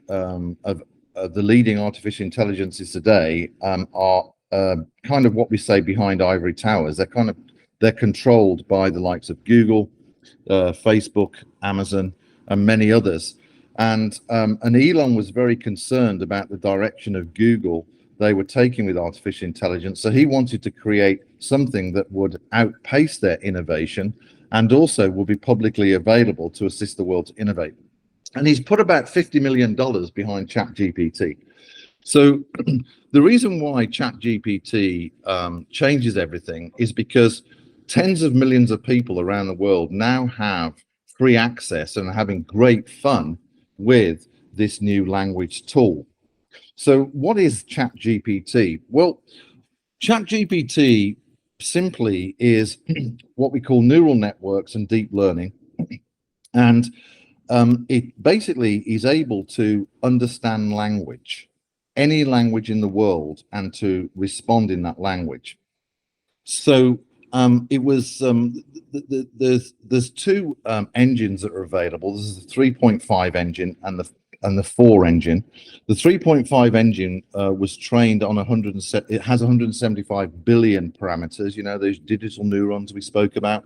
leading artificial intelligences today are kind of what we say behind ivory towers. They're controlled by the likes of Google, Facebook, Amazon, and many others. And Elon was very concerned about the direction of Google they were taking with artificial intelligence. So he wanted to create something that would outpace their innovation and also will be publicly available to assist the world to innovate. And he's put about $50 million behind ChatGPT. So the reason why ChatGPT changes everything is because tens of millions of people around the world now have free access and are having great fun with this new language tool. So what is ChatGPT? Well, ChatGPT simply is what we call neural networks and deep learning. And it basically is able to understand language, any language in the world, and to respond in that language. So it was there's two engines that are available. This is the 3.5 engine and the 4 engine. The 3.5 engine was trained on it has 175 billion parameters, you know, those digital neurons we spoke about.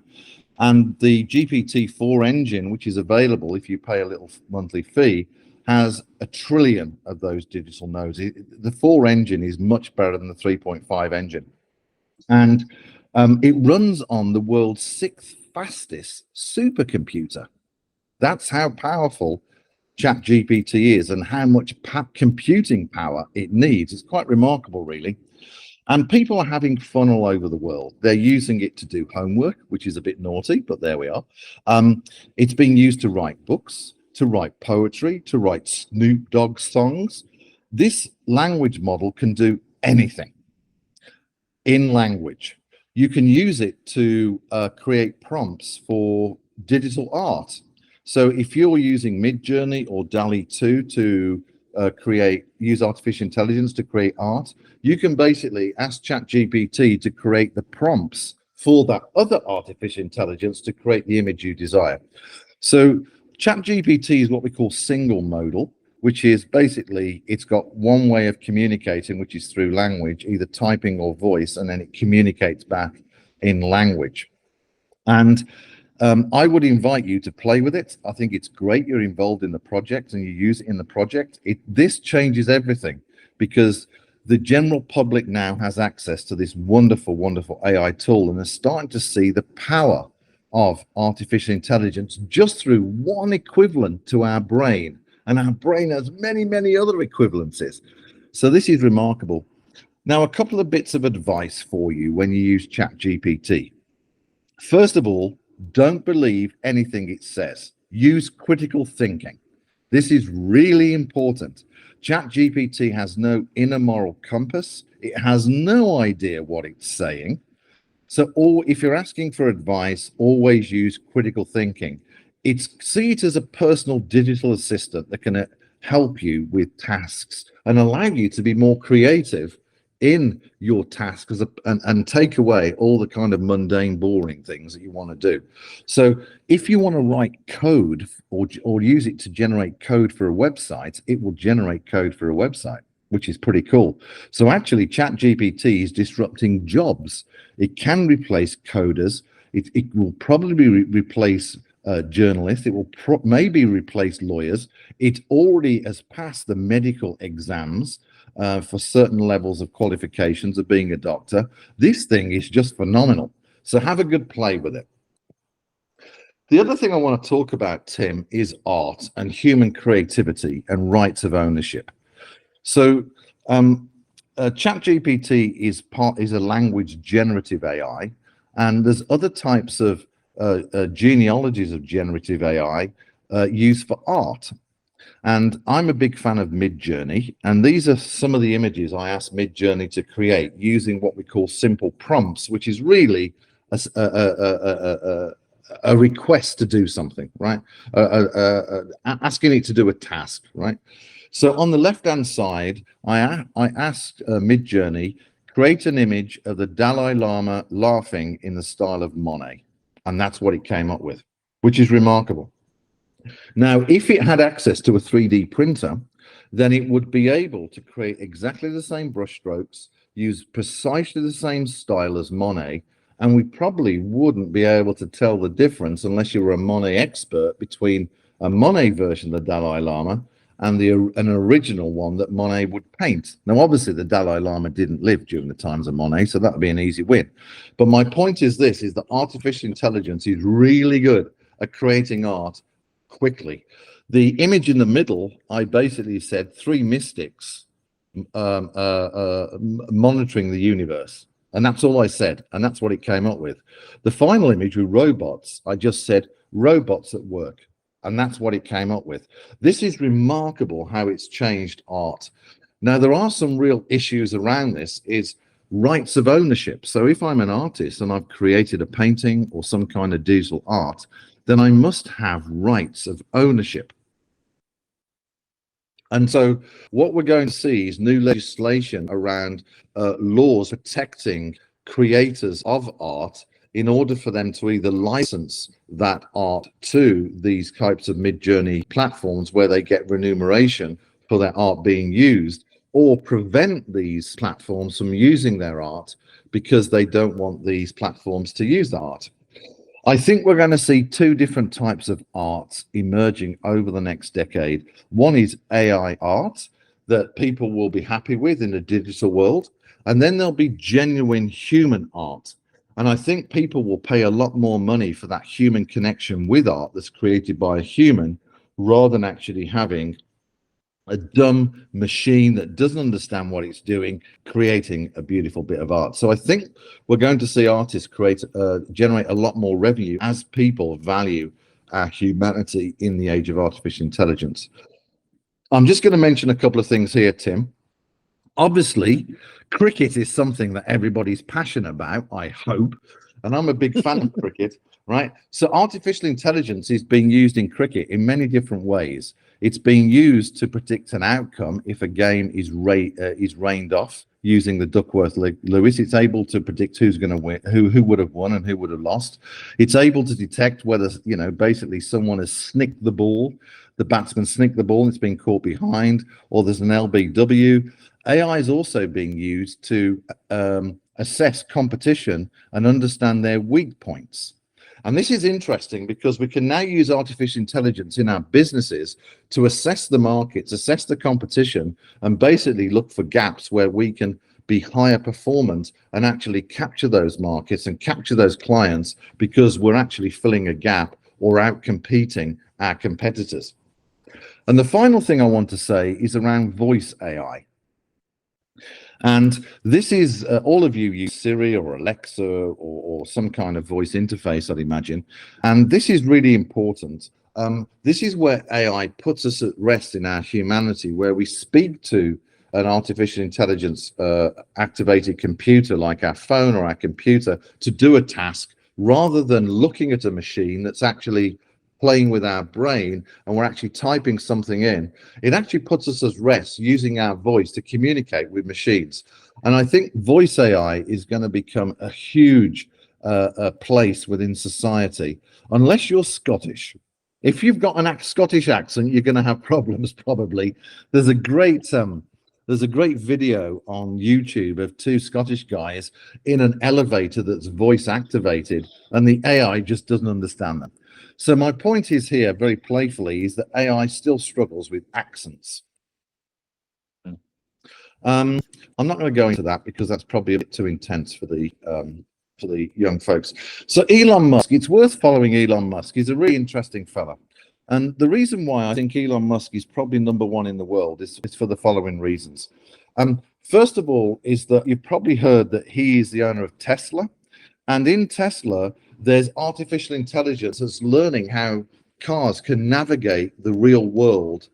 And the GPT-4 engine, which is available if you pay a little monthly fee, has 1 trillion of those digital nodes. The 4 engine is much better than the 3.5 engine. And it runs on the world's 6th fastest supercomputer. That's how powerful ChatGPT is and how much computing power it needs. It's quite remarkable, really. And people are having fun all over the world. They're using it to do homework, which is a bit naughty, but there we are. It's being used to write books, to write poetry, to write Snoop Dogg songs. This language model can do anything in language. You can use it to create prompts for digital art. So if you're using Midjourney or DALL-E 2 to use artificial intelligence to create art, you can basically ask ChatGPT to create the prompts for that other artificial intelligence to create the image you desire. So ChatGPT is what we call single modal, which is basically it's got one way of communicating, which is through language, either typing or voice, and then it communicates back in language. And I would invite you to play with it. I think it's great you're involved in the project and you use it in the project. This changes everything because the general public now has access to this wonderful, wonderful AI tool and is starting to see the power of artificial intelligence just through one equivalent to our brain. And our brain has many, many other equivalences. So this is remarkable. Now, a couple of bits of advice for you when you use ChatGPT. First of all, don't believe anything it says. Use critical thinking. This is really important. ChatGPT has no inner moral compass. It has no idea what it's saying. So if you're asking for advice, always use critical thinking. See it as a personal digital assistant that can help you with tasks and allow you to be more creative in your tasks and take away all the kind of mundane, boring things that you want to do. So if you want to write code or use it to generate code for a website, it will generate code for a website, which is pretty cool. So actually ChatGPT is disrupting jobs. It can replace coders. It will probably replace journalists. It will maybe replace lawyers. It already has passed the medical exams for certain levels of qualifications of being a doctor. This thing is just phenomenal. So have a good play with it. The other thing I want to talk about, Tim, is art and human creativity and rights of ownership. So ChatGPT is a language generative AI, and there's other types of genealogies of generative AI used for art. And I'm a big fan of Midjourney, and these are some of the images I asked Midjourney to create using what we call simple prompts, which is really a request to do something, right? Asking it to do a task, right? So on the left-hand side, I asked Midjourney, create an image of the Dalai Lama laughing in the style of Monet. And that's what it came up with, which is remarkable. Now, if it had access to a 3D printer, then it would be able to create exactly the same brushstrokes, use precisely the same style as Monet, and we probably wouldn't be able to tell the difference unless you were a Monet expert between a Monet version of the Dalai Lama and an original one that Monet would paint. Now, obviously, the Dalai Lama didn't live during the times of Monet, so that would be an easy win. But my point is this, is that artificial intelligence is really good at creating art quickly. The image in the middle, I basically said 3 mystics monitoring the universe. And that's all I said. And that's what it came up with. The final image with robots, I just said robots at work. And that's what it came up with. This is remarkable how it's changed art. Now, there are some real issues around this, is rights of ownership. So if I'm an artist and I've created a painting or some kind of digital art, then I must have rights of ownership. And so what we're going to see is new legislation around laws protecting creators of art in order for them to either license that art to these types of mid-journey platforms where they get remuneration for their art being used, or prevent these platforms from using their art because they don't want these platforms to use the art. I think we're going to see 2 different types of art emerging over the next decade. One is AI art that people will be happy with in the digital world, and then there'll be genuine human art. And I think people will pay a lot more money for that human connection with art that's created by a human, rather than actually having a dumb machine that doesn't understand what it's doing, creating a beautiful bit of art. So I think we're going to see artists generate a lot more revenue as people value our humanity in the age of artificial intelligence. I'm just going to mention a couple of things here, Tim. Obviously, cricket is something that everybody's passionate about, I hope, and I'm a big fan of cricket, right? So artificial intelligence is being used in cricket in many different ways. It's being used to predict an outcome if a game is rained off using the Duckworth-Lewis. It's able to predict who's going to win, who would have won and who would have lost. It's able to detect whether, basically someone has snicked the ball, the batsman snicked the ball and it's been caught behind, or there's an LBW. AI is also being used to assess competition and understand their weak points. And this is interesting because we can now use artificial intelligence in our businesses to assess the markets, assess the competition, and basically look for gaps where we can be higher performant and actually capture those markets and capture those clients because we're actually filling a gap or out competing our competitors. And the final thing I want to say is around voice AI. And this is, all of you use Siri or Alexa or some kind of voice interface, I'd imagine. And this is really important. This is where AI puts us at rest in our humanity, where we speak to an artificial intelligence activated computer like our phone or our computer to do a task, rather than looking at a machine that's actually playing with our brain and we're actually typing something in. It actually puts us at rest using our voice to communicate with machines. And I think voice AI is going to become a huge place within society, unless you're Scottish. If you've got an Scottish accent, you're going to have problems probably. There's a great video on YouTube of 2 Scottish guys in an elevator that's voice activated, and the AI just doesn't understand them. So my point is here, very playfully, is that AI still struggles with accents. I'm not going to go into that because that's probably a bit too intense for the young folks. So Elon Musk, it's worth following Elon Musk. He's a really interesting fella. And the reason why I think Elon Musk is probably #1 in the world is for the following reasons. First of all, is that you've probably heard that he is the owner of Tesla. And in Tesla, there's artificial intelligence that's learning how cars can navigate the real world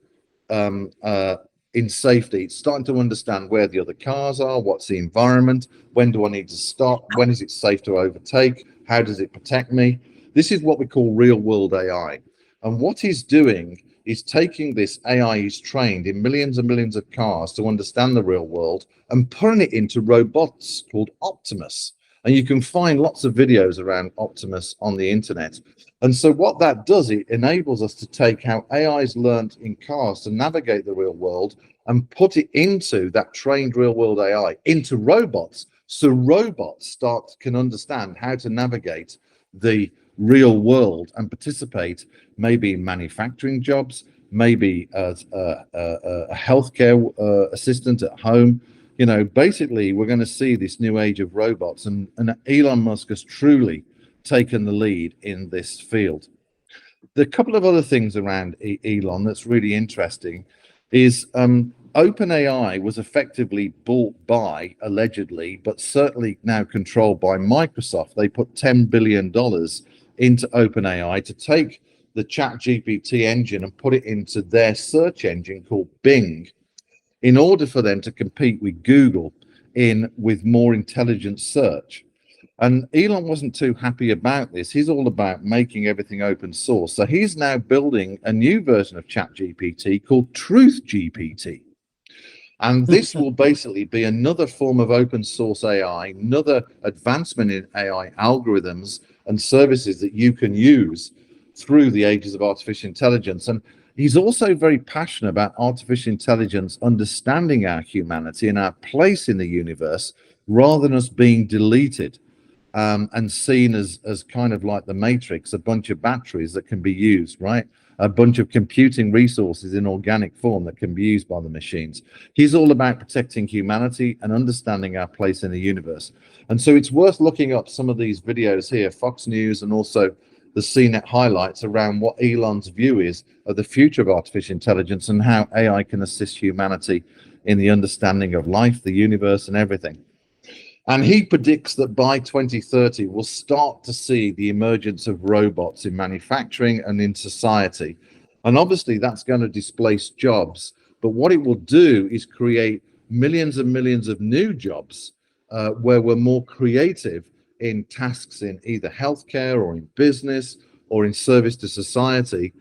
in safety. It's starting to understand where the other cars are, what's the environment, when do I need to stop, when is it safe to overtake, how does it protect me? This is what we call real world AI. And what he's doing is taking this AI he's trained in millions and millions of cars to understand the real world and putting it into robots called Optimus. And you can find lots of videos around Optimus on the internet. And so what that does, it enables us to take how AI's learned in cars to navigate the real world and put it into that trained real world AI, into robots. So robots can understand how to navigate the real world and participate maybe in manufacturing jobs, maybe as a healthcare assistant at home. You know, basically, we're going to see this new age of robots, and Elon Musk has truly taken the lead in this field. The couple of other things around Elon that's really interesting is OpenAI was effectively bought by, allegedly, but certainly now controlled by Microsoft. They put $10 billion into OpenAI to take the ChatGPT engine and put it into their search engine called Bing, in order for them to compete with Google with more intelligent search. And Elon wasn't too happy about this. He's all about making everything open source. So he's now building a new version of ChatGPT called TruthGPT. And this will basically be another form of open source AI, another advancement in AI algorithms and services that you can use through the ages of artificial intelligence. And he's also very passionate about artificial intelligence understanding our humanity and our place in the universe, rather than us being deleted and seen as kind of like the Matrix, a bunch of batteries that can be used, right? A bunch of computing resources in organic form that can be used by the machines. He's all about protecting humanity and understanding our place in the universe. And so it's worth looking up some of these videos here, Fox News and also the CNET highlights around what Elon's view is of the future of artificial intelligence and how AI can assist humanity in the understanding of life, the universe, and everything. And he predicts that by 2030, we'll start to see the emergence of robots in manufacturing and in society. And obviously that's going to displace jobs. But what it will do is create millions and millions of new jobs where we're more creative in tasks in either healthcare or in business or in service to society.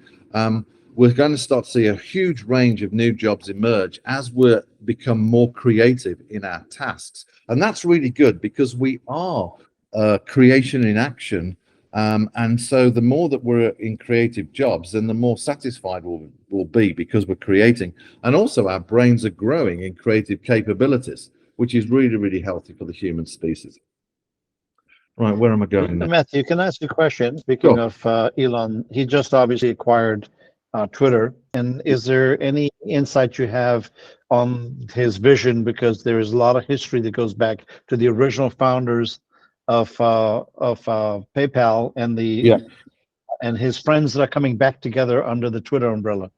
We're going to start to see a huge range of new jobs emerge as we become more creative in our tasks. And that's really good, because we are creation in action. And so the more that we're in creative jobs, then the more satisfied we'll be, because we're creating. And also our brains are growing in creative capabilities, which is really, really healthy for the human species. Right, where am I going now? Matthew, can I ask you a question? Speaking of Elon, he just obviously acquired Twitter. And is there any insight you have on his vision? Because there is a lot of history that goes back to the original founders of PayPal and and his friends that are coming back together under the Twitter umbrella.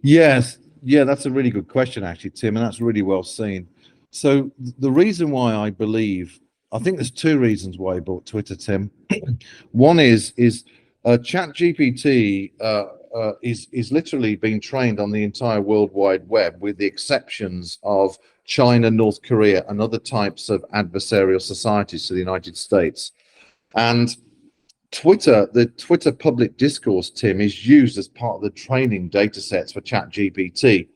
Yes, yeah, that's a really good question, actually, Tim, and that's really well seen. So the reason why I think there's two reasons why he bought Twitter, Tim. One is ChatGPT is literally being trained on the entire World Wide Web, with the exceptions of China, North Korea, and other types of adversarial societies to the United States. And the Twitter public discourse, Tim, is used as part of the training data sets for ChatGPT.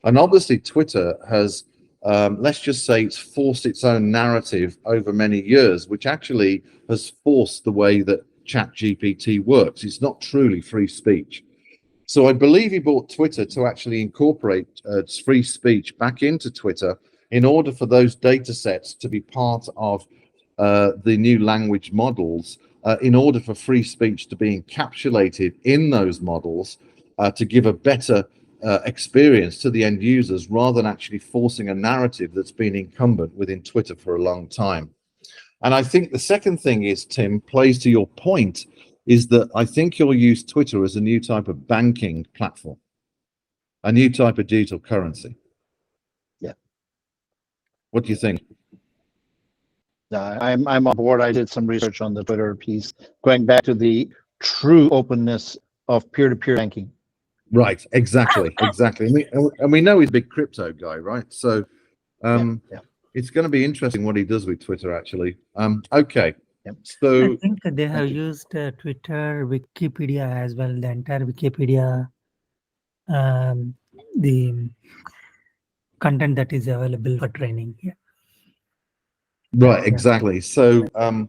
And obviously Twitter has, let's just say, it's forced its own narrative over many years, which actually has forced the way that ChatGPT works. It's not truly free speech. So I believe he bought Twitter to actually incorporate free speech back into Twitter in order for those data sets to be part of the new language models, in order for free speech to be encapsulated in those models, to give a better experience to the end users, rather than actually forcing a narrative that's been incumbent within Twitter for a long time. And I think the second thing is, Tim, plays to your point, is that I think you'll use Twitter as a new type of banking platform, a new type of digital currency. Yeah. What do you think? I'm on board. I did some research on the Twitter piece, going back to the true openness of peer-to-peer banking. Right, exactly. And we know he's a big crypto guy, right? So it's going to be interesting what he does with Twitter, actually. Okay. So I think they have used Twitter, Wikipedia as well, the entire Wikipedia, the content that is available for training. Yeah. Right, exactly. So so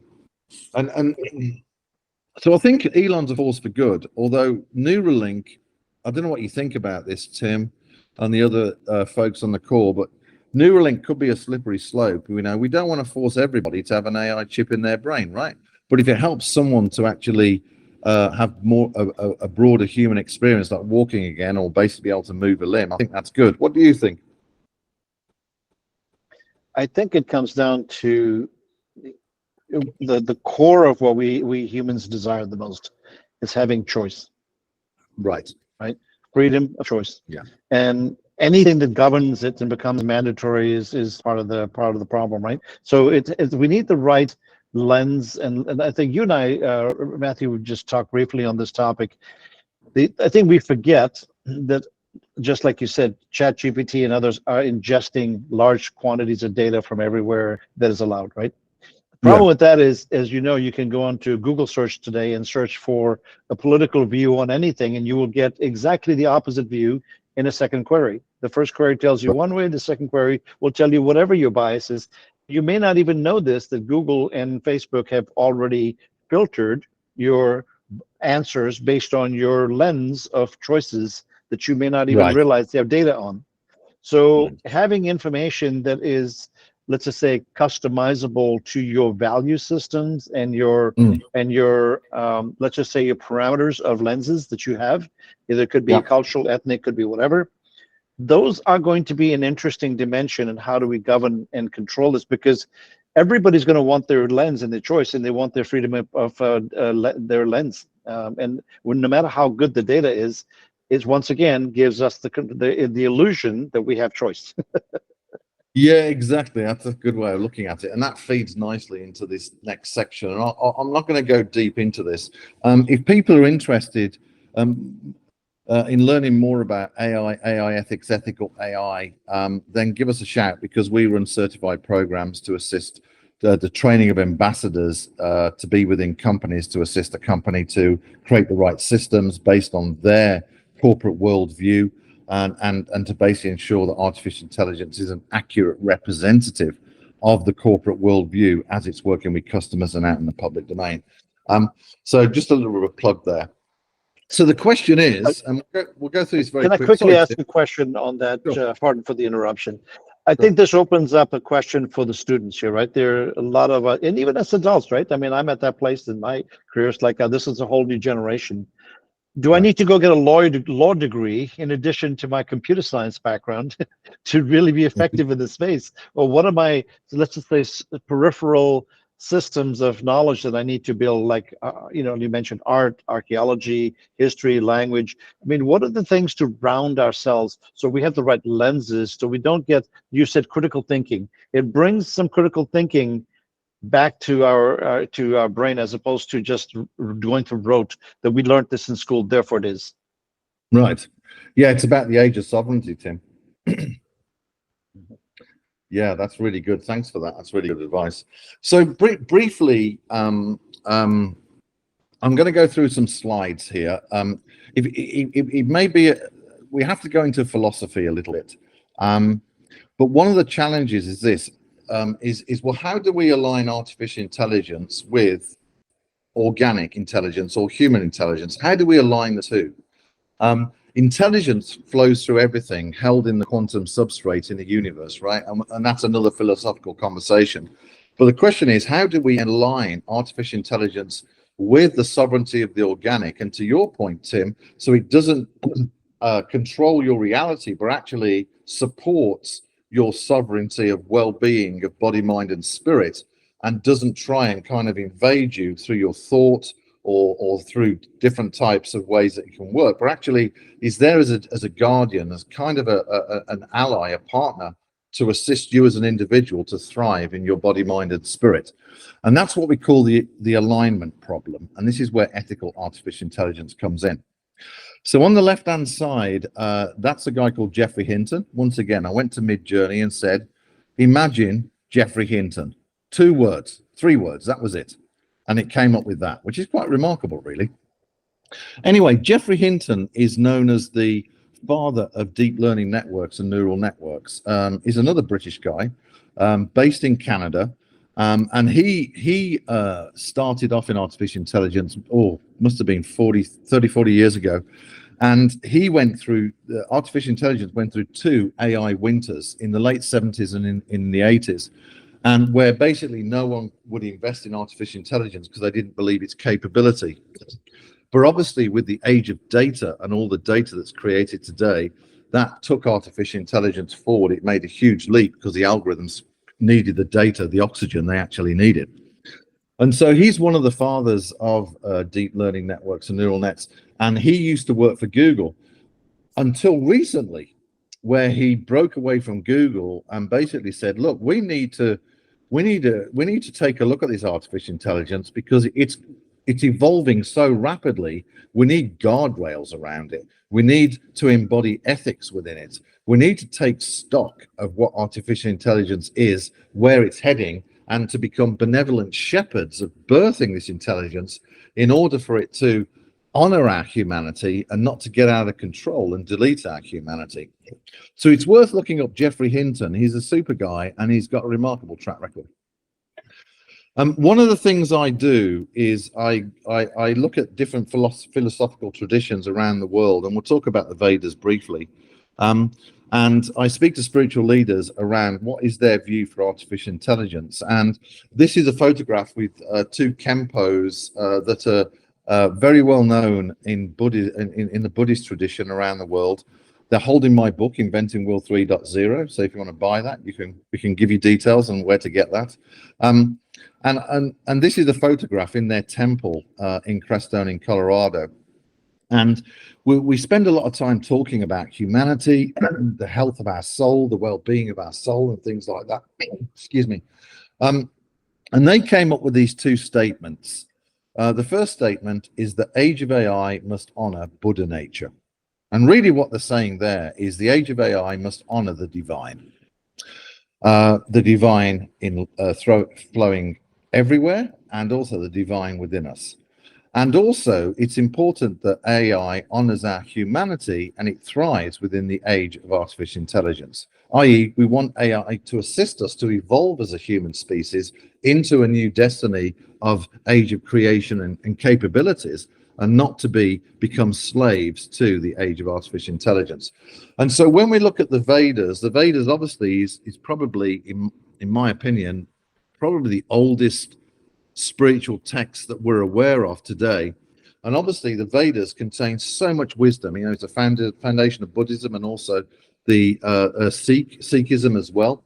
I think Elon's a force for good, although Neuralink, I don't know what you think about this, Tim, and the other folks on the call, but Neuralink could be a slippery slope. We don't want to force everybody to have an AI chip in their brain, right? But if it helps someone to actually have more a broader human experience, like walking again, or basically be able to move a limb. I think that's good. What do you think? I think it comes down to the core of what we humans desire the most is having choice. Right. Freedom of choice. Yeah. And anything that governs it and becomes mandatory is part of the problem, right? So we need the right lens, and I think you and I, Matthew, just talked briefly on this topic. I think we forget that, just like you said, ChatGPT and others are ingesting large quantities of data from everywhere that is allowed, right? The problem with that is, as you know, you can go onto Google search today and search for a political view on anything, and you will get exactly the opposite view in a second query. The first query tells you one way, the second query will tell you whatever your bias is. You may not even know this, that Google and Facebook have already filtered your answers based on your lens of choices that you may not even realize they have data on. So having information that is, let's just say, customizable to your value systems and your let's just say your parameters of lenses that you have, either it could be cultural, ethnic, could be whatever. Those are going to be an interesting dimension in how do we govern and control this, because everybody's going to want their lens and their choice, and they want their freedom of their lens. And no matter how good the data is, it once again gives us the illusion that we have choice. Yeah, exactly. That's a good way of looking at it, and that feeds nicely into this next section. And I'm not going to go deep into this. If people are interested in learning more about AI ethics, ethical AI, then give us a shout, because we run certified programs to assist the training of ambassadors to be within companies, to assist a company to create the right systems based on their corporate worldview, and to basically ensure that artificial intelligence is an accurate representative of the corporate worldview as it's working with customers and out in the public domain. So just a little bit of a plug there. So the question is, and we'll go through this very quickly. Can I quickly ask a question on that? Sure. Pardon for the interruption. I think this opens up a question for the students here, right? There are a lot of, and even as adults, right? I mean, I'm at that place in my career. It's like, this is a whole new generation. Do I need to go get a law degree in addition to my computer science background to really be effective in this space? Or what are my, let's just say, peripheral systems of knowledge that I need to build, like, you mentioned art, archaeology, history, language. I mean, what are the things to round ourselves so we have the right lenses, so we don't get, you said critical thinking. It brings some critical thinking back to our brain, as opposed to just going through rote that we learned this in school, therefore it is. Right. Yeah, it's about the age of sovereignty, Tim. Yeah, that's really good. Thanks for that. That's really good advice. So briefly, I'm going to go through some slides here. It may be, we have to go into philosophy a little bit. But one of the challenges is this, well, how do we align artificial intelligence with organic intelligence or human intelligence? How do we align the two? Intelligence flows through everything held in the quantum substrate in the universe, right? And that's another philosophical conversation. But the question is, how do we align artificial intelligence with the sovereignty of the organic? And to your point, Tim, so it doesn't control your reality, but actually supports your sovereignty of well-being, of body, mind, and spirit, and doesn't try and kind of invade you through your thought or through different types of ways that it can work, but actually is there as a guardian, as kind of an ally, a partner, to assist you as an individual to thrive in your body, mind, and spirit. And that's what we call the alignment problem. And this is where ethical artificial intelligence comes in. So on the left-hand side, that's a guy called Geoffrey Hinton. Once again, I went to Midjourney and said, imagine Geoffrey Hinton. 2 words, 3 words, that was it. And it came up with that, which is quite remarkable, really. Anyway, Geoffrey Hinton is known as the father of deep learning networks and neural networks. He's another British guy based in Canada. And he started off in artificial intelligence, must have been 30, 40 years ago. And he went through, artificial intelligence went through 2 AI winters in the late 70s and in the 80s. And where basically no one would invest in artificial intelligence because they didn't believe its capability. But obviously with the age of data and all the data that's created today, that took artificial intelligence forward. It made a huge leap because the algorithms needed the data, the oxygen they actually needed. And so he's one of the fathers of deep learning networks and neural nets. And he used to work for Google until recently, where he broke away from Google and basically said, look, we need to take a look at this artificial intelligence because it's evolving so rapidly. We need guardrails around it. We need to embody ethics within it. We need to take stock of what artificial intelligence is, where it's heading, and to become benevolent shepherds of birthing this intelligence in order for it to honor our humanity and not to get out of control and delete our humanity. So it's worth looking up Geoffrey Hinton. He's a super guy and he's got a remarkable track record. One of the things I do is I look at different philosophical traditions around the world, and we'll talk about the Vedas briefly. And I speak to spiritual leaders around what is their view for artificial intelligence. And this is a photograph with two Khenpos that are very well known in the Buddhist tradition around the world. They're holding my book, Inventing World 3.0. So if you want to buy that, we can give you details on where to get that. And this is a photograph in their temple in Crestone in Colorado. And we spend a lot of time talking about humanity, the health of our soul, the well-being of our soul, and things like that. Excuse me. And they came up with these two statements. The first statement is the age of AI must honor Buddha nature. And really what they're saying there is the age of AI must honor the divine in flowing everywhere, and also the divine within us. And also, it's important that AI honors our humanity and it thrives within the age of artificial intelligence, i.e. we want AI to assist us to evolve as a human species into a new destiny of age of creation and capabilities, and not to become slaves to the age of artificial intelligence. And so when we look at the Vedas obviously is probably, in my opinion, probably the oldest spiritual text that we're aware of today. And obviously the Vedas contain so much wisdom. You know, it's a foundation of Buddhism and also the Sikhism as well.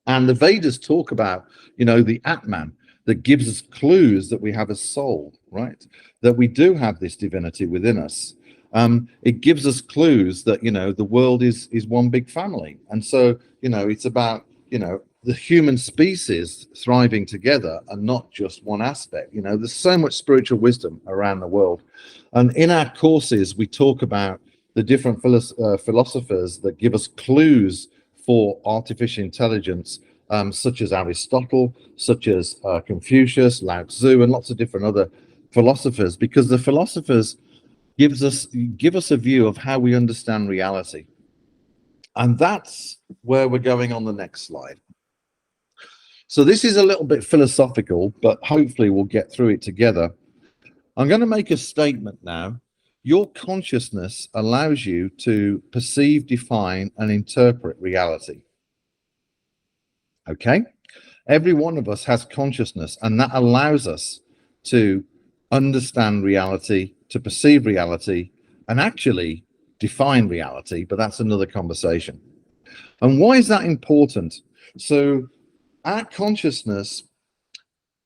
And the Vedas talk about, you know, the Atman that gives us clues that we have a soul, right? That we do have this divinity within us. It gives us clues that, you know, the world is one big family. And so, you know, it's about, you know, the human species thriving together and not just one aspect. You know, there's so much spiritual wisdom around the world. And in our courses, we talk about the different philosophers that give us clues for artificial intelligence, such as Aristotle, such as Confucius, Lao Tzu, and lots of different other philosophers, because the philosophers give us a view of how we understand reality. And that's where we're going on the next slide. So this is a little bit philosophical, but hopefully we'll get through it together. I'm going to make a statement now. Your consciousness allows you to perceive, define, and interpret reality. Okay? Every one of us has consciousness, and that allows us to understand reality, to perceive reality, and actually define reality, but that's another conversation. And why is that important? So our consciousness,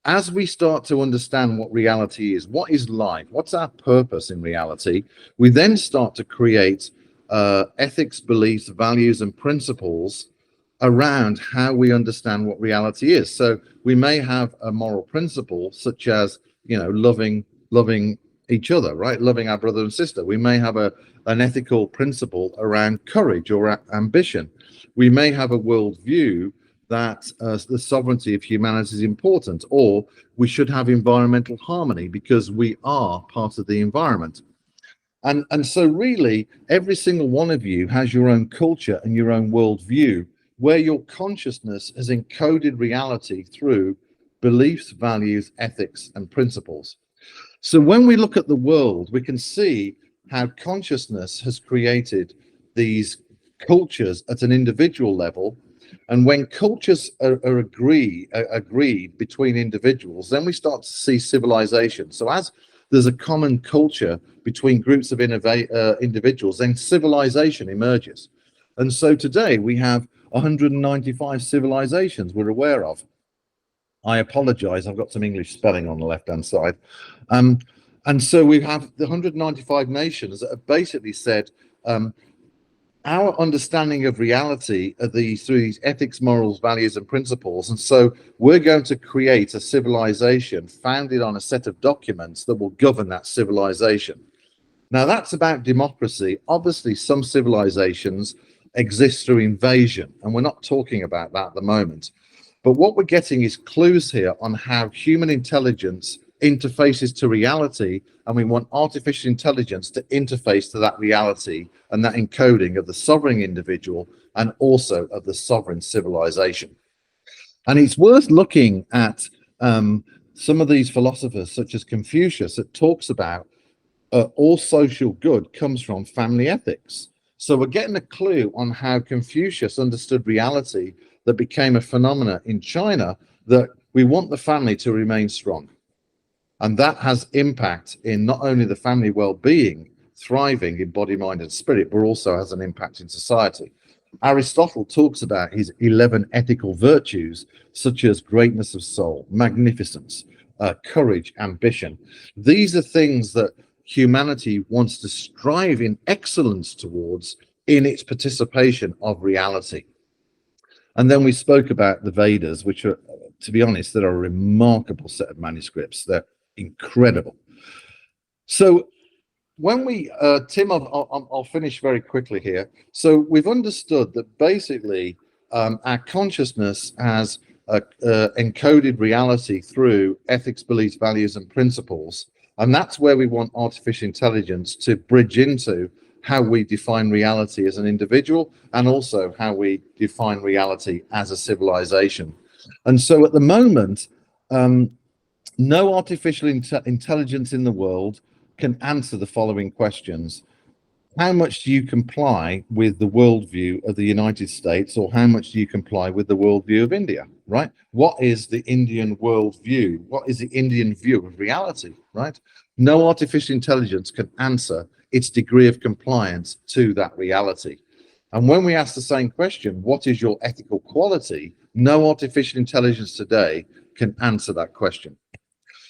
as we start to understand what reality is, what is life, what's our purpose in reality, we then start to create ethics, beliefs, values, and principles around how we understand what reality is. So we may have a moral principle such as, you know, loving each other, right? Loving our brother and sister. We may have an ethical principle around courage or ambition. We may have a worldview that the sovereignty of humanity is important, or we should have environmental harmony because we are part of the environment. And so really, every single one of you has your own culture and your own worldview, where your consciousness has encoded reality through beliefs, values, ethics, and principles. So when we look at the world, we can see how consciousness has created these cultures at an individual level. And when cultures are agreed between individuals, then we start to see civilization. So as there's a common culture between groups of individuals, then civilization emerges. And so today we have 195 civilizations we're aware of. I apologize, I've got some English spelling on the left-hand side. And so we have the 195 nations that have basically said, our understanding of reality are through these ethics, morals, values, and principles. And so we're going to create a civilization founded on a set of documents that will govern that civilization. Now, that's about democracy. Obviously, some civilizations exist through invasion, and we're not talking about that at the moment. But what we're getting is clues here on how human intelligence interfaces to reality, and we want artificial intelligence to interface to that reality and that encoding of the sovereign individual and also of the sovereign civilization. And it's worth looking at some of these philosophers, such as Confucius, that talks about all social good comes from family ethics. So we're getting a clue on how Confucius understood reality that became a phenomena in China, that we want the family to remain strong. And that has impact in not only the family well-being, thriving in body, mind, and spirit, but also has an impact in society. Aristotle talks about his 11 ethical virtues, such as greatness of soul, magnificence, courage, ambition. These are things that humanity wants to strive in excellence towards in its participation of reality. And then we spoke about the Vedas, which are, to be honest, they're a remarkable set of manuscripts. They're incredible. So when we, Tim, I'll finish very quickly here. So we've understood that basically our consciousness has encoded reality through ethics, beliefs, values, and principles. And that's where we want artificial intelligence to bridge into how we define reality as an individual and also how we define reality as a civilization. And so at the moment, no artificial intelligence in the world can answer the following questions. How much do you comply with the worldview of the United States, or how much do you comply with the worldview of India, right? What is the Indian worldview? What is the Indian view of reality, right? No artificial intelligence can answer its degree of compliance to that reality. And when we ask the same question, what is your ethical quality? No artificial intelligence today can answer that question.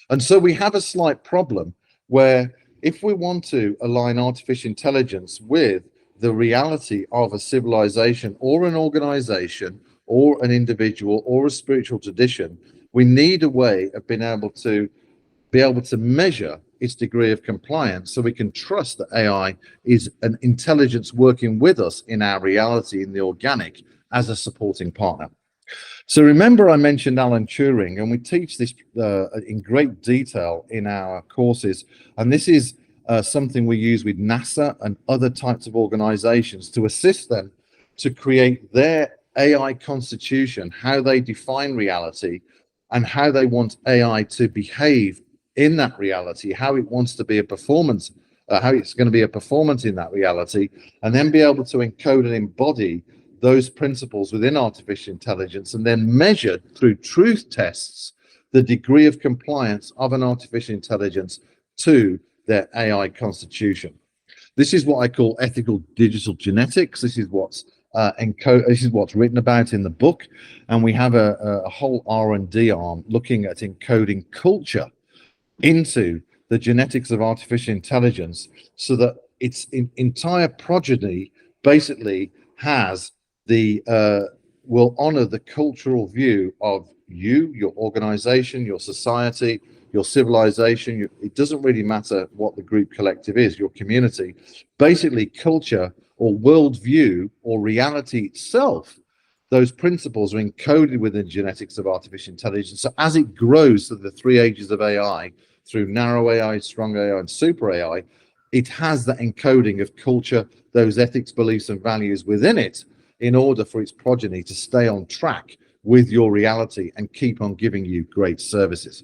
And so we have a slight problem where if we want to align artificial intelligence with the reality of a civilization or an organization or an individual or a spiritual tradition, we need a way of being able to measure its degree of compliance so we can trust that AI is an intelligence working with us in our reality, in the organic, as a supporting partner. So remember I mentioned Alan Turing, and we teach this in great detail in our courses. And this is something we use with NASA and other types of organizations to assist them to create their AI constitution, how they define reality and how they want AI to behave in that reality, how it wants to be a performance, how it's going to be a performance in that reality, and then be able to encode and embody those principles within artificial intelligence and then measure through truth tests the degree of compliance of an artificial intelligence to their AI constitution. This is what I call ethical digital genetics. This is what's this is what's written about in the book, and we have a whole R&D arm looking at encoding culture into the genetics of artificial intelligence so that its entire progeny basically has the will honor the cultural view of you, your organization, your society, your civilization. It doesn't really matter what the group collective is, your community. Basically, culture or worldview or reality itself, those principles are encoded within genetics of artificial intelligence. So as it grows through the 3 ages of AI, through narrow AI, strong AI, and super AI, it has that encoding of culture, those ethics, beliefs, and values within it in order for its progeny to stay on track with your reality and keep on giving you great services.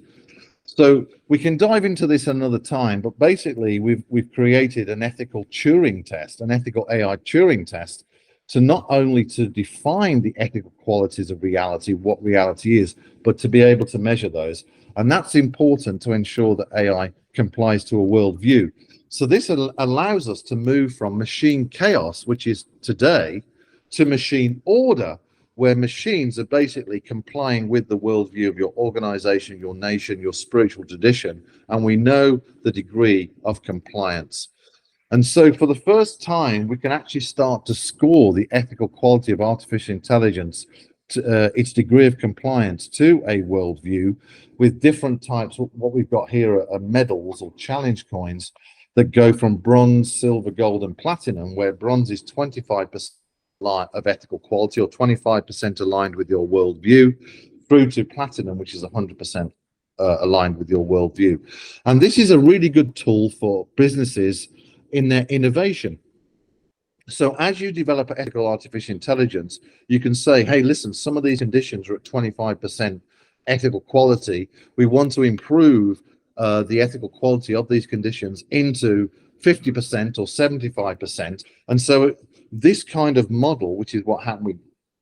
So we can dive into this another time, but basically we've created an ethical Turing test, an ethical AI Turing test, to not only to define the ethical qualities of reality, what reality is, but to be able to measure those. And that's important to ensure that AI complies to a worldview. So this allows us to move from machine chaos, which is today, to machine order, where machines are basically complying with the worldview of your organization, your nation, your spiritual tradition, and we know the degree of compliance. And so for the first time, we can actually start to score the ethical quality of artificial intelligence, to, its degree of compliance to a worldview, with different types. What we've got here are medals or challenge coins that go from bronze, silver, gold, and platinum, where bronze is 25% of ethical quality or 25% aligned with your worldview, through to platinum, which is 100% aligned with your worldview. And this is a really good tool for businesses in their innovation. So as you develop ethical artificial intelligence, you can say, hey, listen, some of these conditions are at 25% ethical quality. We want to improve the ethical quality of these conditions into 50% or 75%. And so this kind of model, which is what happened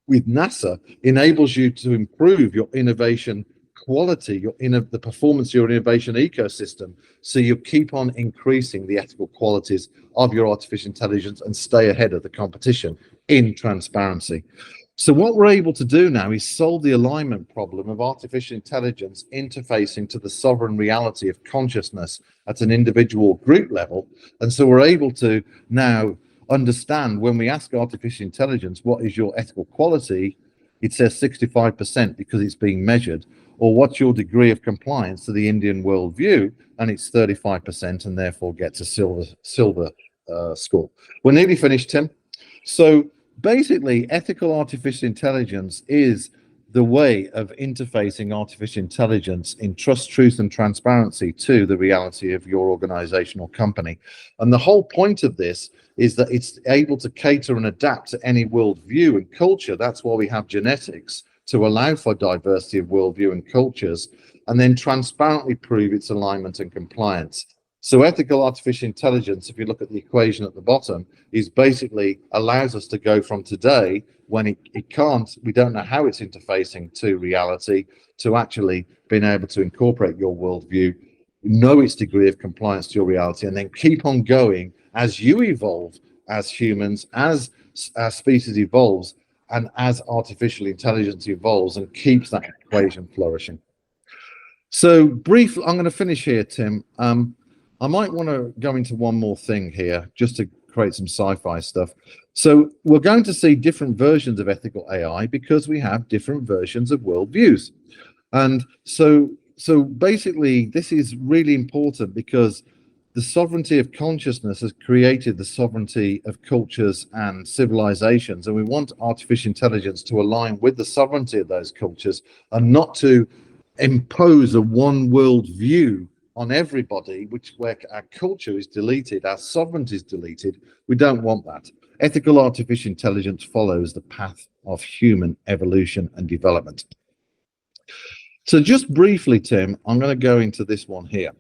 with NASA, enables you to improve your innovation quality, the performance of your innovation ecosystem, so you keep on increasing the ethical qualities of your artificial intelligence and stay ahead of the competition in transparency. So what we're able to do now is solve the alignment problem of artificial intelligence interfacing to the sovereign reality of consciousness at an individual group level. And so we're able to now understand, when we ask artificial intelligence, what is your ethical quality? It says 65% because it's being measured. Or what's your degree of compliance to the Indian worldview? And it's 35%, and therefore gets a silver score. We're nearly finished, Tim. So basically, ethical artificial intelligence is the way of interfacing artificial intelligence in trust, truth, and transparency to the reality of your organization or company. And the whole point of this is that it's able to cater and adapt to any worldview and culture. That's why we have genetics, to allow for diversity of worldview and cultures, and then transparently prove its alignment and compliance. So ethical artificial intelligence, if you look at the equation at the bottom, is basically allows us to go from today, when it can't, we don't know how it's interfacing to reality, to actually being able to incorporate your worldview, know its degree of compliance to your reality, and then keep on going as you evolve as humans, as our species evolves, and as artificial intelligence evolves, and keeps that equation flourishing. So briefly, I'm going to finish here, Tim. I might want to go into one more thing here, just to create some sci-fi stuff. So we're going to see different versions of ethical AI because we have different versions of worldviews. And so basically, this is really important because the sovereignty of consciousness has created the sovereignty of cultures and civilizations, and we want artificial intelligence to align with the sovereignty of those cultures and not to impose a one world view on everybody, where our culture is deleted, our sovereignty is deleted. We don't want that. Ethical artificial intelligence follows the path of human evolution and development. So just briefly, Tim, I'm going to go into this one here.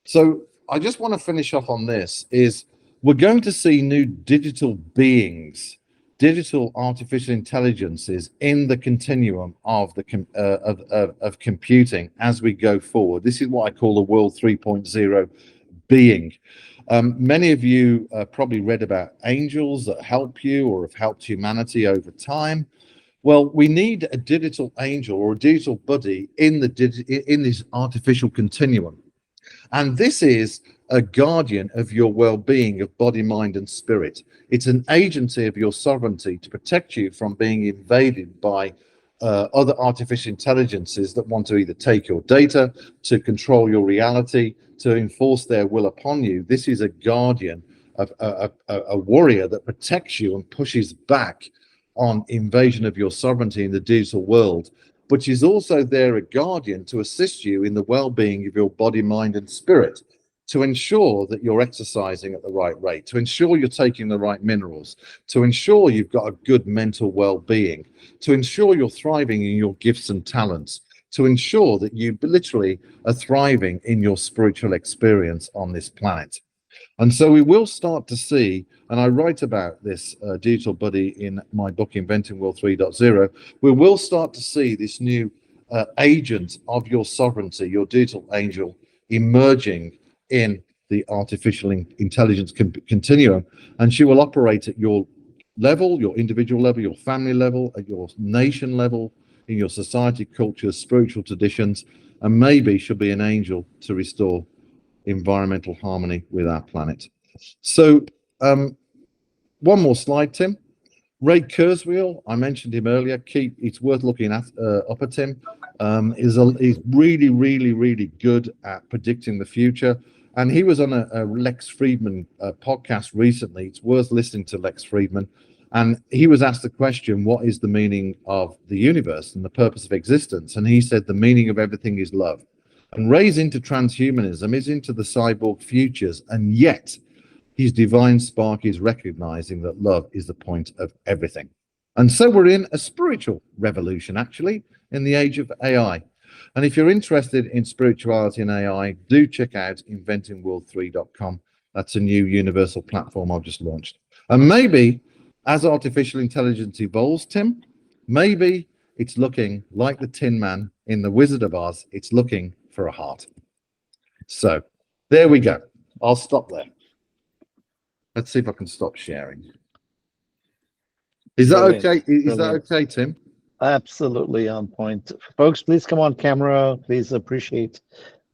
So I just want to finish off on this, is we're going to see new digital beings, digital artificial intelligences in the continuum of the computing as we go forward. This is what I call the World 3.0 being. Many of you probably read about angels that help you or have helped humanity over time. Well, we need a digital angel or a digital buddy in this artificial continuum. And this is a guardian of your well-being of body, mind, and spirit. It's an agency of your sovereignty to protect you from being invaded by other artificial intelligences that want to either take your data, to control your reality, to enforce their will upon you. This is a guardian, a warrior that protects you and pushes back on invasion of your sovereignty in the digital world. But she's also there, a guardian, to assist you in the well-being of your body, mind, and spirit, to ensure that you're exercising at the right rate, to ensure you're taking the right minerals, to ensure you've got a good mental well-being, to ensure you're thriving in your gifts and talents, to ensure that you literally are thriving in your spiritual experience on this planet. And so we will start to see, and I write about this digital buddy in my book, Inventing World 3.0, we will start to see this new agent of your sovereignty, your digital angel, emerging in the artificial intelligence continuum, and she will operate at your level, your individual level, your family level, at your nation level, in your society, culture, spiritual traditions, and maybe she'll be an angel to restore environmental harmony with our planet. So one more slide, Tim. Ray Kurzweil, I mentioned him earlier. It's worth looking at up at him. He's really good at predicting the future. And he was on a Lex Friedman podcast recently. It's worth listening to Lex Friedman. And he was asked the question, what is the meaning of the universe and the purpose of existence? And he said the meaning of everything is love. And Ray's into transhumanism, is into the cyborg futures, and yet his divine spark is recognizing that love is the point of everything. And so we're in a spiritual revolution, actually, in the age of AI. And if you're interested in spirituality and AI, do check out inventingworld3.com. That's a new universal platform I've just launched. And maybe as artificial intelligence evolves, Tim, maybe it's looking like the Tin Man in The Wizard of Oz. It's looking for a heart. So there we go. I'll stop there. Let's see if I can stop sharing. Is that okay? Is that okay, Tim? Absolutely on point. Folks, please come on camera. Please appreciate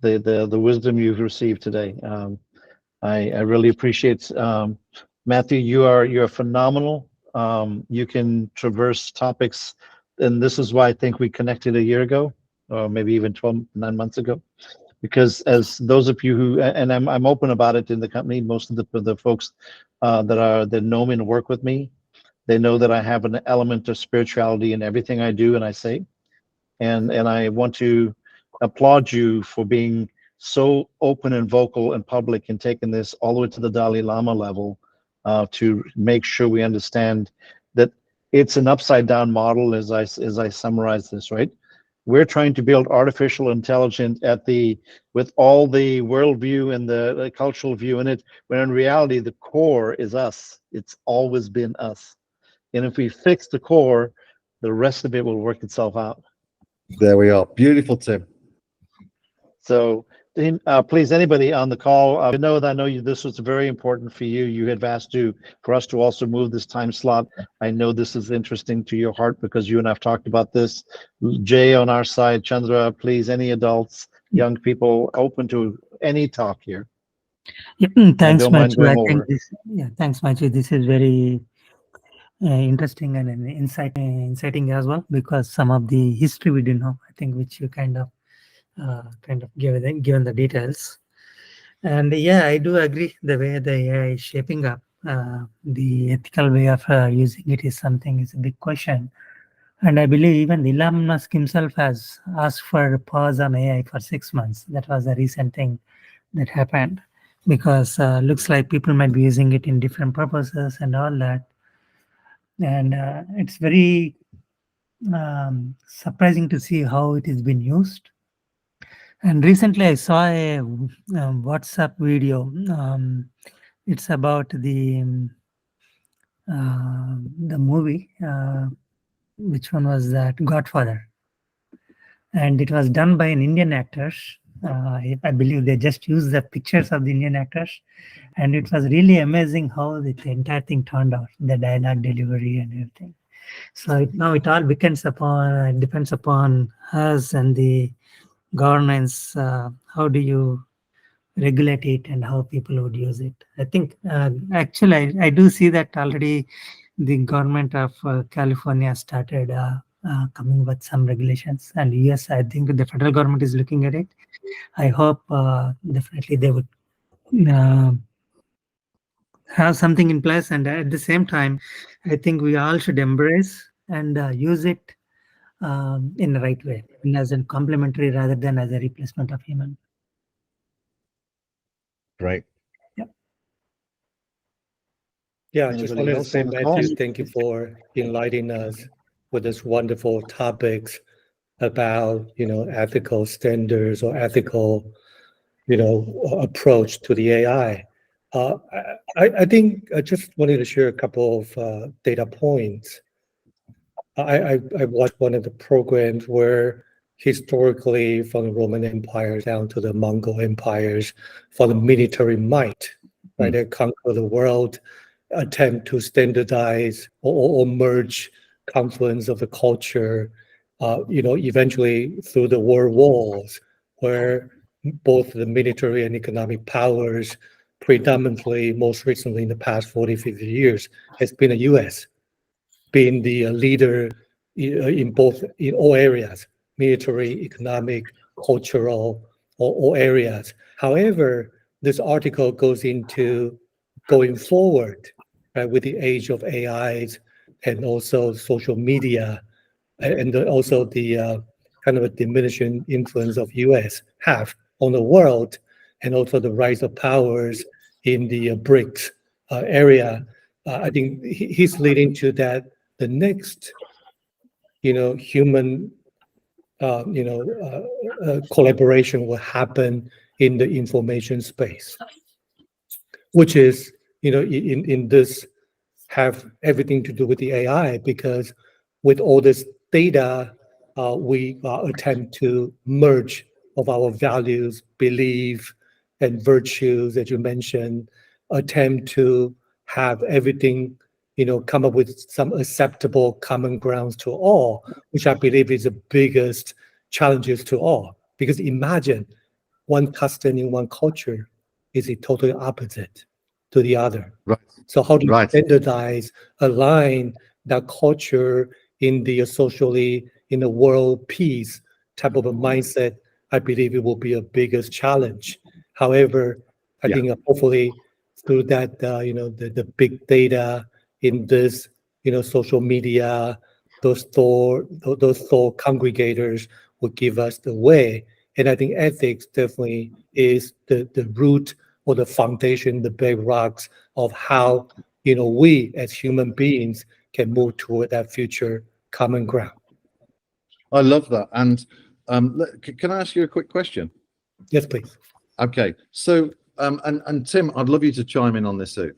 the wisdom you've received today. I really appreciate Matthew, you're phenomenal. You can traverse topics, and this is why I think we connected a year ago, or maybe even 9 months ago. Because as those of you who, and I'm open about it in the company, most of the folks that know me and work with me, they know that I have an element of spirituality in everything I do and I say. And I want to applaud you for being so open and vocal and public and taking this all the way to the Dalai Lama level to make sure we understand that it's an upside down model as I summarize this, right? We're trying to build artificial intelligence with all the worldview and the cultural view in it, when in reality, the core is us. It's always been us. And if we fix the core, the rest of it will work itself out. There we are. Beautiful, Tim. So please, anybody on the call, I know this was very important for you. You had asked for us to also move this time slot. I know this is interesting to your heart because you and I've talked about this. Jay on our side, Chandra, please, any adults, young people, open to any talk here. Yep, thanks, Matthew. Thanks, Matthew. This is very interesting and inciting as well, because some of the history we didn't know, I think, which you kind of given the details. And yeah, I do agree the way the AI is shaping up. The ethical way of using it is a big question. And I believe even Elon Musk himself has asked for a pause on AI for 6 months. That was a recent thing that happened, because looks like people might be using it in different purposes and all that. And it's very surprising to see how it is being used. And recently I saw a WhatsApp video. It's about the movie. Which one was that? Godfather. And it was done by an Indian actor. I believe they just used the pictures of the Indian actors. And it was really amazing how the entire thing turned out, the dialogue delivery and everything. So now it all depends upon us and the governance. How do you regulate it and how people would use it? I think actually I do see that already the government of California started coming with some regulations, and yes, I think the federal government is looking at it. I hope definitely they would have something in place, and at the same time I think we all should embrace and use it in the right way, and as a complementary rather than as a replacement of human. Great. Yep. Yeah, I just wanted to say, Matthew, thank you for enlightening us with this wonderful topics about, ethical standards or ethical, approach to the AI. I think I just wanted to share a couple of data points. I watched one of the programs where historically from the Roman Empire down to the Mongol empires for the military might, right? They conquer the world, attempt to standardize or merge confluence of the culture, eventually through the world wars, where both the military and economic powers, predominantly, most recently in the past 40, 50 years, has been the US, being the leader in all areas, military, economic, cultural, all areas. However, this article goes into going forward, right, with the age of AIs and also social media, and also the kind of a diminishing influence of US have on the world, and also the rise of powers in the BRICS area. I think he's leading to that the next, human, collaboration will happen in the information space, which is, in this have everything to do with the AI, because with all this data, we attempt to merge of our values, belief, and virtues that you mentioned, attempt to have everything, come up with some acceptable common grounds to all, which I believe is the biggest challenges to all. Because imagine one custom in one culture is a totally opposite to the other. Right. So how do you standardize, align that culture in the socially, in the world peace type of a mindset? I believe it will be a biggest challenge. However, I think hopefully through that, the big data in this, social media, those thought congregators will give us the way. And I think ethics definitely is the root or the foundation, the bedrocks of how, we as human beings can move toward that future common ground. I love that. And can I ask you a quick question? Yes, please. Okay. So, and Tim, I'd love you to chime in on this too.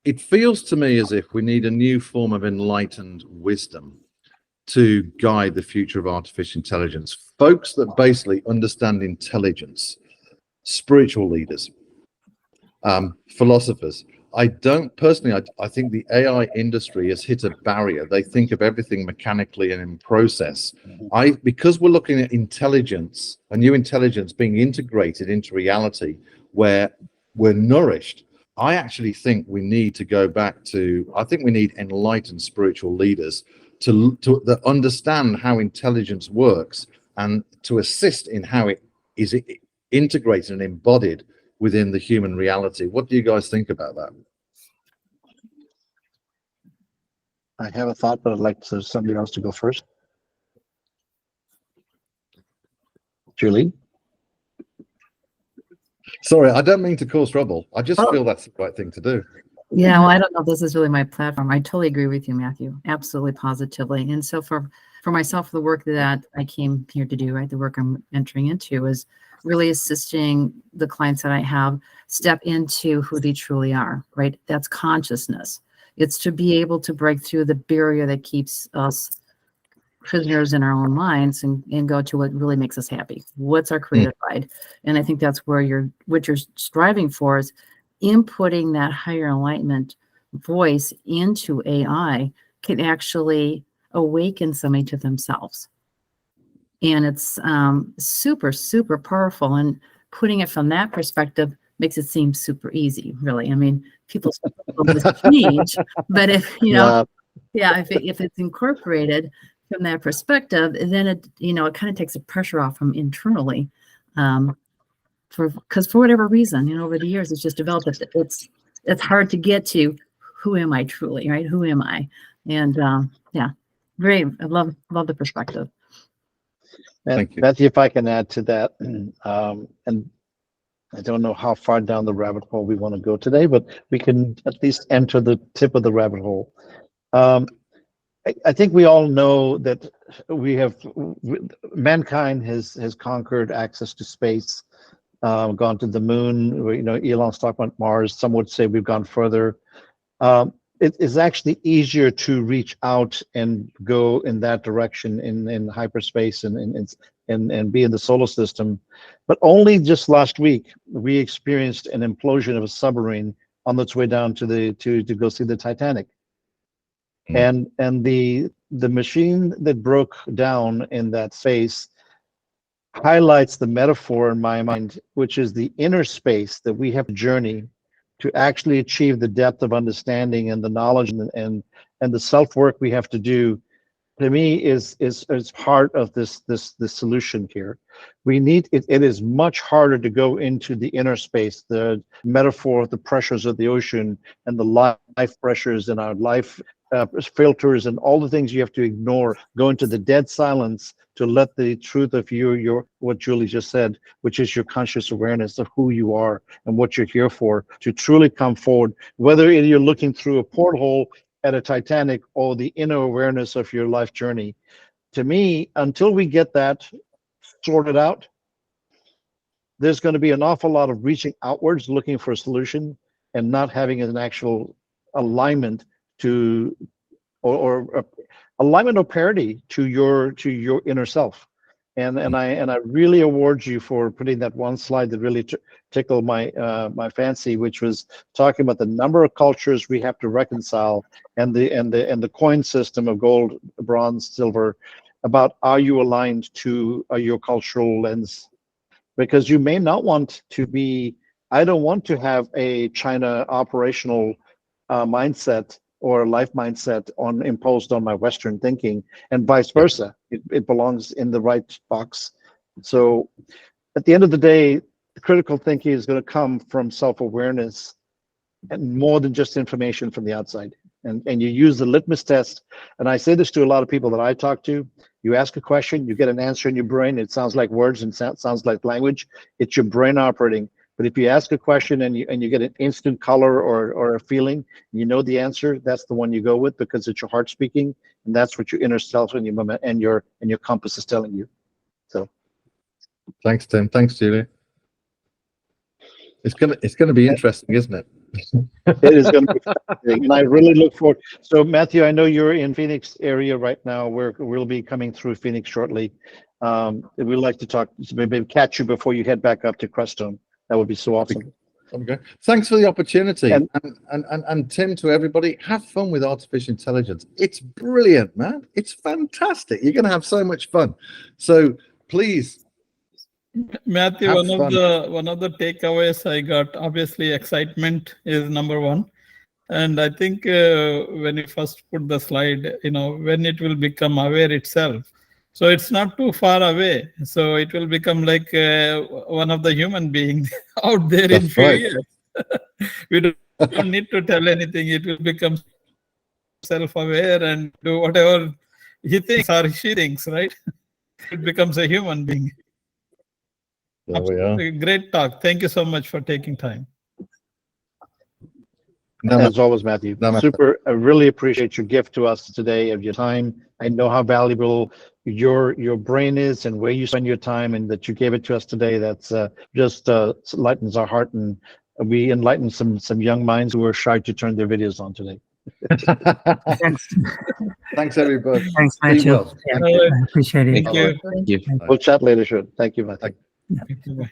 It feels to me as if we need a new form of enlightened wisdom to guide the future of artificial intelligence. Folks that basically understand intelligence, spiritual leaders, philosophers. I don't personally, I think the AI industry has hit a barrier. They think of everything mechanically and in process. Because we're looking at intelligence, a new intelligence being integrated into reality where we're nourished, I actually think we need to go back to, I think we need enlightened spiritual leaders to understand how intelligence works and to assist in how it is integrated and embodied within the human reality. What do you guys think about that? I have a thought, but I'd like somebody else to go first. Julie? Sorry, I don't mean to cause trouble. I just feel that's the right thing to do. Yeah, well, I don't know if this is really my platform. I totally agree with you, Matthew. Absolutely, positively. And so for myself, the work that I came here to do, right, the work I'm entering into is really assisting the clients that I have step into who they truly are, right? That's consciousness. It's to be able to break through the barrier that keeps us prisoners in our own minds and go to what really makes us happy. What's our creative side? And I think that's where what you're striving for is inputting that higher enlightenment voice into AI can actually awaken somebody to themselves. And it's super, super powerful. And putting it from that perspective makes it seem super easy, really. I mean, people change, but if, if it's incorporated from that perspective, then it, it kind of takes the pressure off from internally. Because for whatever reason, over the years, it's just developed that it's hard to get to who am I truly, right? Who am I? And I love the perspective. Thank you. Matthew, if I can add to that, and I don't know how far down the rabbit hole we want to go today, but we can at least enter the tip of the rabbit hole. I think we all know that mankind has conquered access to space, gone to the moon. Elon's talking about Mars. Some would say we've gone further. it is actually easier to reach out and go in that direction in hyperspace and be in the solar system. But only just last week, we experienced an implosion of a submarine on its way down to go see the Titanic. And the machine that broke down in that space highlights the metaphor in my mind, which is the inner space that we have to journey to actually achieve the depth of understanding and the knowledge and the self-work we have to do. To me, is part of this solution here. We need it. It is much harder to go into the inner space, the metaphor of the pressures of the ocean and the life pressures in our life filters and all the things you have to ignore. Go into the dead silence to let the truth of your what Julie just said, which is your conscious awareness of who you are and what you're here for, to truly come forward. Whether you're looking through a porthole at a Titanic or the inner awareness of your life journey. To me, until we get that sorted out, there's going to be an awful lot of reaching outwards, looking for a solution, and not having an actual alignment to, or alignment or parity to your inner self. And I really award you for putting that one slide that really tickled my my fancy, which was talking about the number of cultures we have to reconcile and the coin system of gold, bronze, silver. About, are you aligned to your cultural lens? Because you may not want to be. I don't want to have a China operational mindset or life mindset imposed on my Western thinking, and vice versa. It belongs in the right box. So at the end of the day, the critical thinking is going to come from self-awareness and more than just information from the outside. And you use the litmus test. And I say this to a lot of people that I talk to. You ask a question, you get an answer in your brain. It sounds like words and sounds like language. It's your brain operating. But if you ask a question and you get an instant color or a feeling, you know the answer, that's the one you go with, because it's your heart speaking, and that's what your inner self and your compass is telling you. So, thanks, Tim. Thanks, Julie. It's gonna be interesting, isn't it? It is going to be fascinating, and I really look forward. So, Matthew, I know you're in Phoenix area right now. We'll be coming through Phoenix shortly. We'd like to talk, maybe catch you before you head back up to Crestone. That would be so awesome. Okay. Thanks for the opportunity. And Tim, to everybody, have fun with artificial intelligence. It's brilliant, man. It's fantastic. You're going to have so much fun. So please, Matthew, one of the takeaways I got, obviously excitement is number one. And I think when you first put the slide, when it will become aware itself. So it's not too far away. So it will become like one of the human beings out there. That's in few years. We don't need to tell anything. It will become self-aware and do whatever he thinks or she thinks, right? It becomes a human being. There we are. Great talk. Thank you so much for taking time. As always, Matthew. Super. I really appreciate your gift to us today of your time. I know how valuable your brain is and where you spend your time, and that you gave it to us today. That's just lightens our heart, and we enlighten some young minds who are shy to turn their videos on today. Thanks, everybody. Thanks, Matthew. Well. I appreciate it. Thank you. Thank you. We'll chat later, sure. Thank you, Matthew. Thank you. Bye.